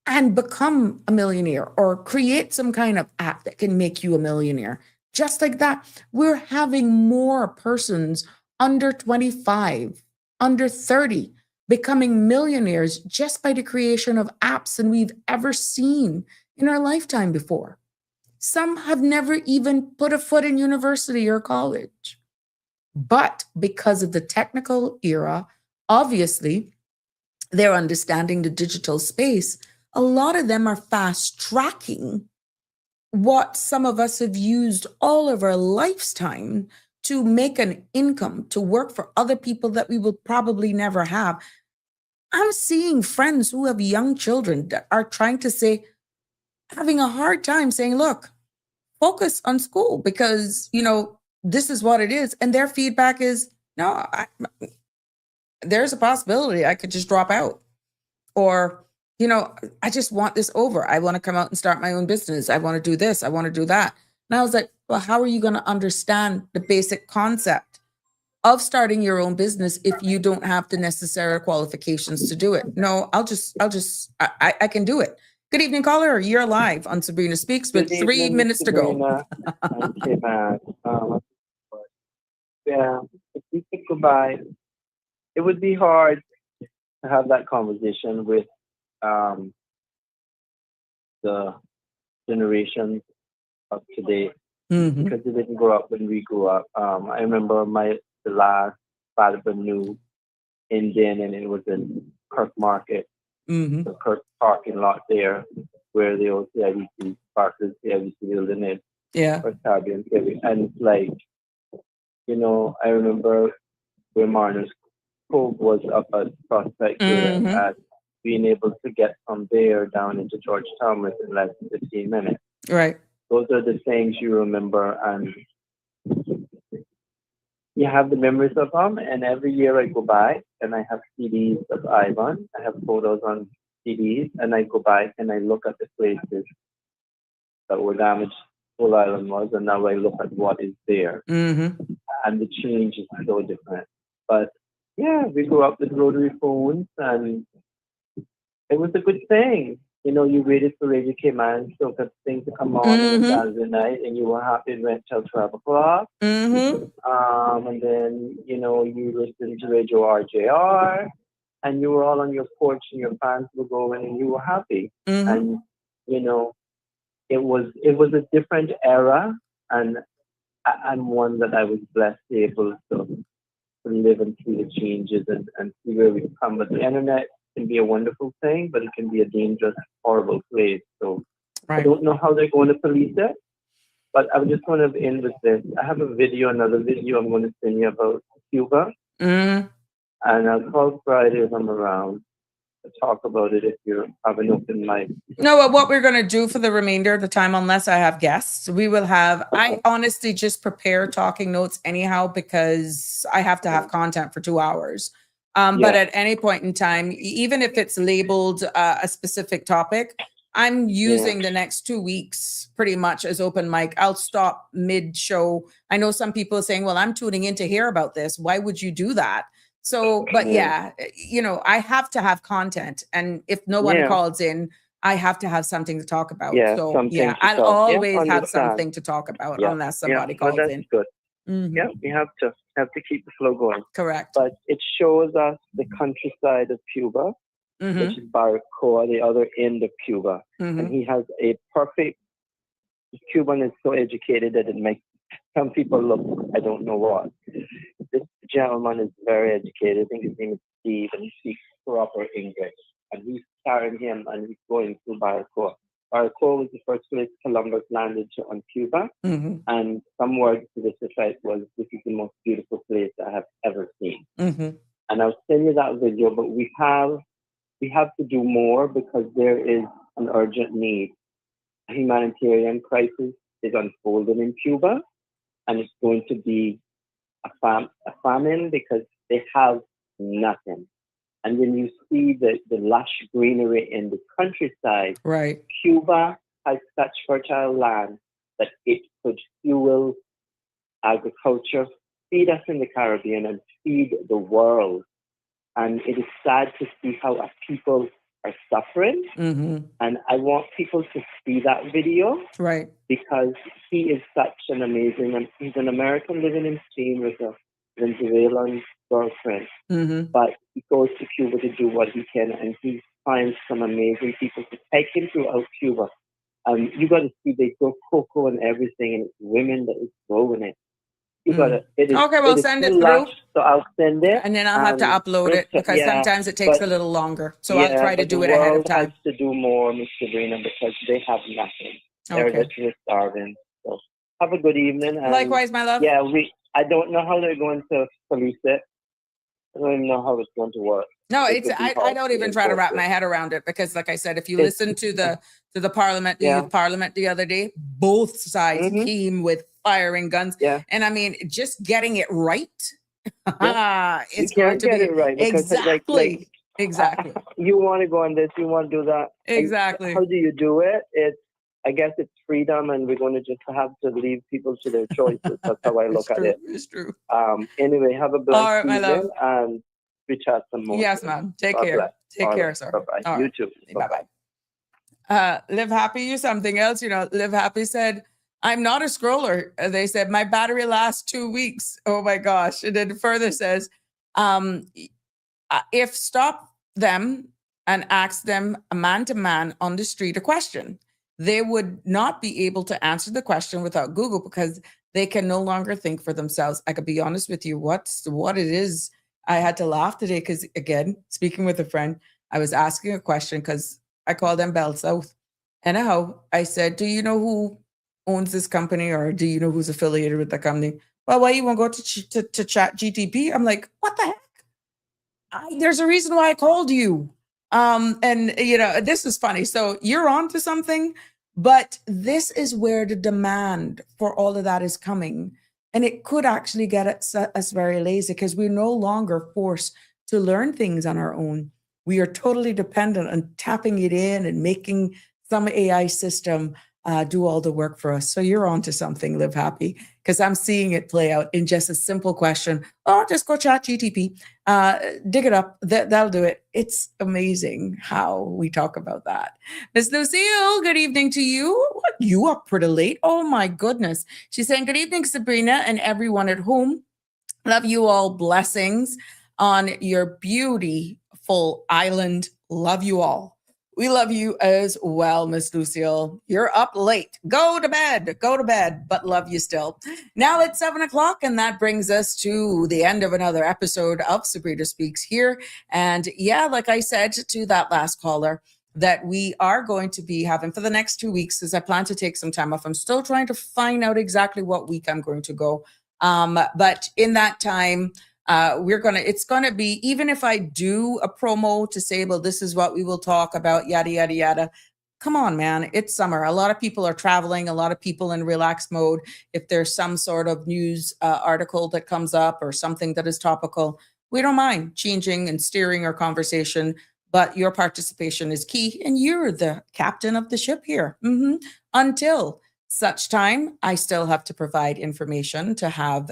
and become a millionaire or create some kind of app that can make you a millionaire. Just like that, we're having more persons under 25, under 30, becoming millionaires just by the creation of apps than we've ever seen in our lifetime before. Some have never even put a foot in university or college. But because of the technical era, obviously, they're understanding the digital space. A lot of them are fast tracking what some of us have used all of our lifetime to make an income, to work for other people that we will probably never have. I'm seeing friends who have young children that are trying to say, having a hard time saying, look, focus on school because, this is what it is. And their feedback is, no, there's a possibility I could just drop out. Or, I just want this over. I want to come out and start my own business. I want to do this. I want to do that. And I was like, well, how are you going to understand the basic concept of starting your own business if you don't have the necessary qualifications to do it? No, I can do it. Good evening, caller. You're live on Sabrina Speaks with 3 minutes to go. Okay, man. Yeah, if we could go by, it would be hard to have that conversation with the generation of today because they didn't grow up when we grew up. I remember the last Balaban New Indian, and it was in Kirk Market, the Kirk parking lot there, where the old CIBC, Barclays CIBC building is. Yeah. Or Caribbean, and like, I remember where Marner's Cove was up at Prospect there, at being able to get from there down into Georgetown within less than 15 minutes. Right. Those are the things you remember, and you have the memories of them. And every year I go by and I have CDs of Ivan. I have photos on CDs, and I go by and I look at the places that were damaged. Full Island was, and now I look at what is there, and the change is so different. But yeah, we grew up with rotary phones, and it was a good thing. You waited for Radio Cayman so that thing to come on on a Saturday night, and you were happy it went till 12 o'clock. And then you listened to Radio RJR, and you were all on your porch, and your fans were going, and you were happy. And it was a different era, and one that I was blessed to be able to live and see the changes and see where we've come. But the internet can be a wonderful thing, but it can be a dangerous, horrible place. So I don't know how they're going to police it, but I just want to end with this. I have another video I'm going to send you about Cuba, and I'll call Friday if I'm around. to talk about it if you have an open mic. No, what we're going to do for the remainder of the time, unless I have guests, we will have, I honestly just prepare talking notes anyhow, because I have to have content for 2 hours. But at any point in time, even if it's labeled a specific topic, I'm using the next 2 weeks pretty much as open mic. I'll stop mid-show. I know some people are saying, well, I'm tuning in to hear about this. Why would you do that? So, but yeah, you know, I have to have content. And if no one calls in, I have to have something to talk about. So yeah, I'll always have something to talk about unless somebody calls that's in. Good. Mm-hmm. Yeah, we have to keep the flow going. Correct. But it shows us the countryside of Cuba, which is Baracoa, the other end of Cuba. And he has a perfect, Cuban is so educated that it makes some people look, I don't know what. This gentleman is very educated. I think his name is Steve, and he speaks proper English. And he's carrying him, and he's going through Baracoa. Baracoa was the first place Columbus landed on Cuba. And some words to this effect was, this is the most beautiful place I have ever seen. And I'll send you that video, but we have to do more because there is an urgent need. A humanitarian crisis is unfolding in Cuba, and it's going to be a famine because they have nothing. And when you see the lush greenery in the countryside, Cuba has such fertile land that it could fuel agriculture, feed us in the Caribbean, and feed the world. And it is sad to see how our people are suffering. And I want people to see that video. Because he is such an amazing, and he's an American living in Spain with a Venezuelan girlfriend. But he goes to Cuba to do what he can, and he finds some amazing people to take him throughout Cuba. You got to see, they grow cocoa and everything, and it's women that is growing it. You got to. Okay, well, send it through. So I'll send it, and then I'll have to upload it because sometimes it takes a little longer. So I'll try to do it ahead of time. The world has to do more, Miss Sabrina, because they have nothing. They're literally starving. So have a good evening. And likewise, my love. Yeah, I don't know how they're going to police it. I don't even know how it's going to work. No, I don't even try to wrap my head around it because, like I said, if you listen to the Parliament, the Youth Parliament the other day, both sides came with firing guns. And I mean, just getting it right. It's going to be it right exactly. Exactly. You want to go on this, you want to do that. Exactly. How do you do it? I guess it's freedom, and we're going to just have to leave people to their choices. That's how I look at it. It's true. Anyway, have a blessed All right, my love. And we chat some more. Yes, ma'am. Take care. Bless. Take care, sir. Bye-bye. All You right. too. Bye-bye. Live Happy, you something else. You know, Live Happy said, I'm not a scroller. They said, my battery lasts 2 weeks. Oh my gosh. And then further says, if stop them and ask them man to man on the street a question, they would not be able to answer the question without Google because they can no longer think for themselves. I could be honest with you, what it is. I had to laugh today because, again, speaking with a friend, I was asking a question because I call them Bell South. Anyhow, I said, do you know who owns this company, or do you know who's affiliated with the company? Well, why you won't go to chat GTP? I'm like, what the heck? There's a reason why I called you. And you know, this is funny. So you're on to something, but this is where the demand for all of that is coming. And it could actually get us very lazy because we're no longer forced to learn things on our own. We are totally dependent on tapping it in and making some AI system do all the work for us. So you're on to something, Live Happy, because I'm seeing it play out in just a simple question. Oh, just go chat GTP, dig it up. That'll do it. It's amazing how we talk about that. Miss Lucille, good evening to you. What, you up pretty late? Oh my goodness. She's saying, good evening, Sabrina, and everyone at home. Love you all. Blessings on your beautiful island. Love you all. We love you as well, Miss Lucille. You're up late. Go to bed, but love you still. Now it's 7:00, and that brings us to the end of another episode of Sabrina Speaks here. And yeah, like I said to that last caller, that we are going to be having for the next 2 weeks, because I plan to take some time off. I'm still trying to find out exactly what week I'm going to go. But in that time, It's gonna be, even if I do a promo to say, well, this is what we will talk about, yada, yada, yada. Come on, man. It's summer. A lot of people are traveling, a lot of people in relaxed mode. If there's some sort of news article that comes up or something that is topical, we don't mind changing and steering our conversation, but your participation is key, and you're the captain of the ship here. Until such time, I still have to provide information to have,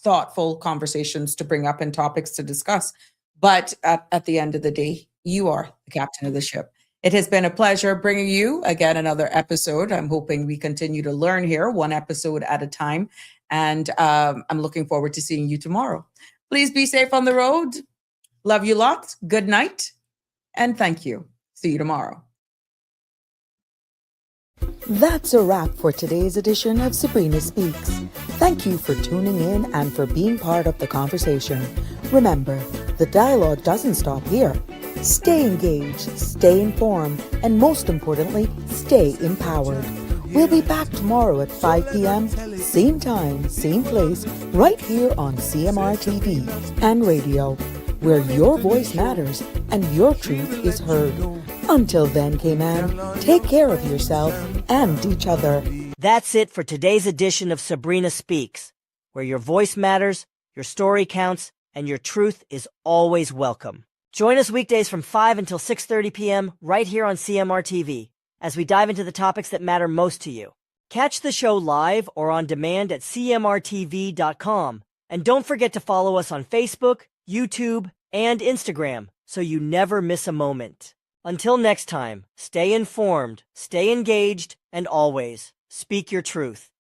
thoughtful conversations to bring up and topics to discuss. But at the end of the day, you are the captain of the ship. It has been a pleasure bringing you again another episode. I'm hoping we continue to learn here, one episode at a time. And I'm looking forward to seeing you tomorrow. Please be safe on the road. Love you lots. Good night. And thank you. See you tomorrow. That's a wrap for today's edition of Sabrina Speaks. Thank you for tuning in and for being part of the conversation. Remember, the dialogue doesn't stop here. Stay engaged, stay informed, and most importantly, stay empowered. We'll be back tomorrow at 5 p.m., same time, same place, right here on CMR TV and radio, where your voice matters and your truth is heard. Until then, K-Man, take care of yourself and each other. That's it for today's edition of Sabrina Speaks, where your voice matters, your story counts, and your truth is always welcome. Join us weekdays from 5 until 6:30 p.m. right here on CMR TV as we dive into the topics that matter most to you. Catch the show live or on demand at cmrtv.com. And don't forget to follow us on Facebook, YouTube, and Instagram so you never miss a moment. Until next time, stay informed, stay engaged, and always speak your truth.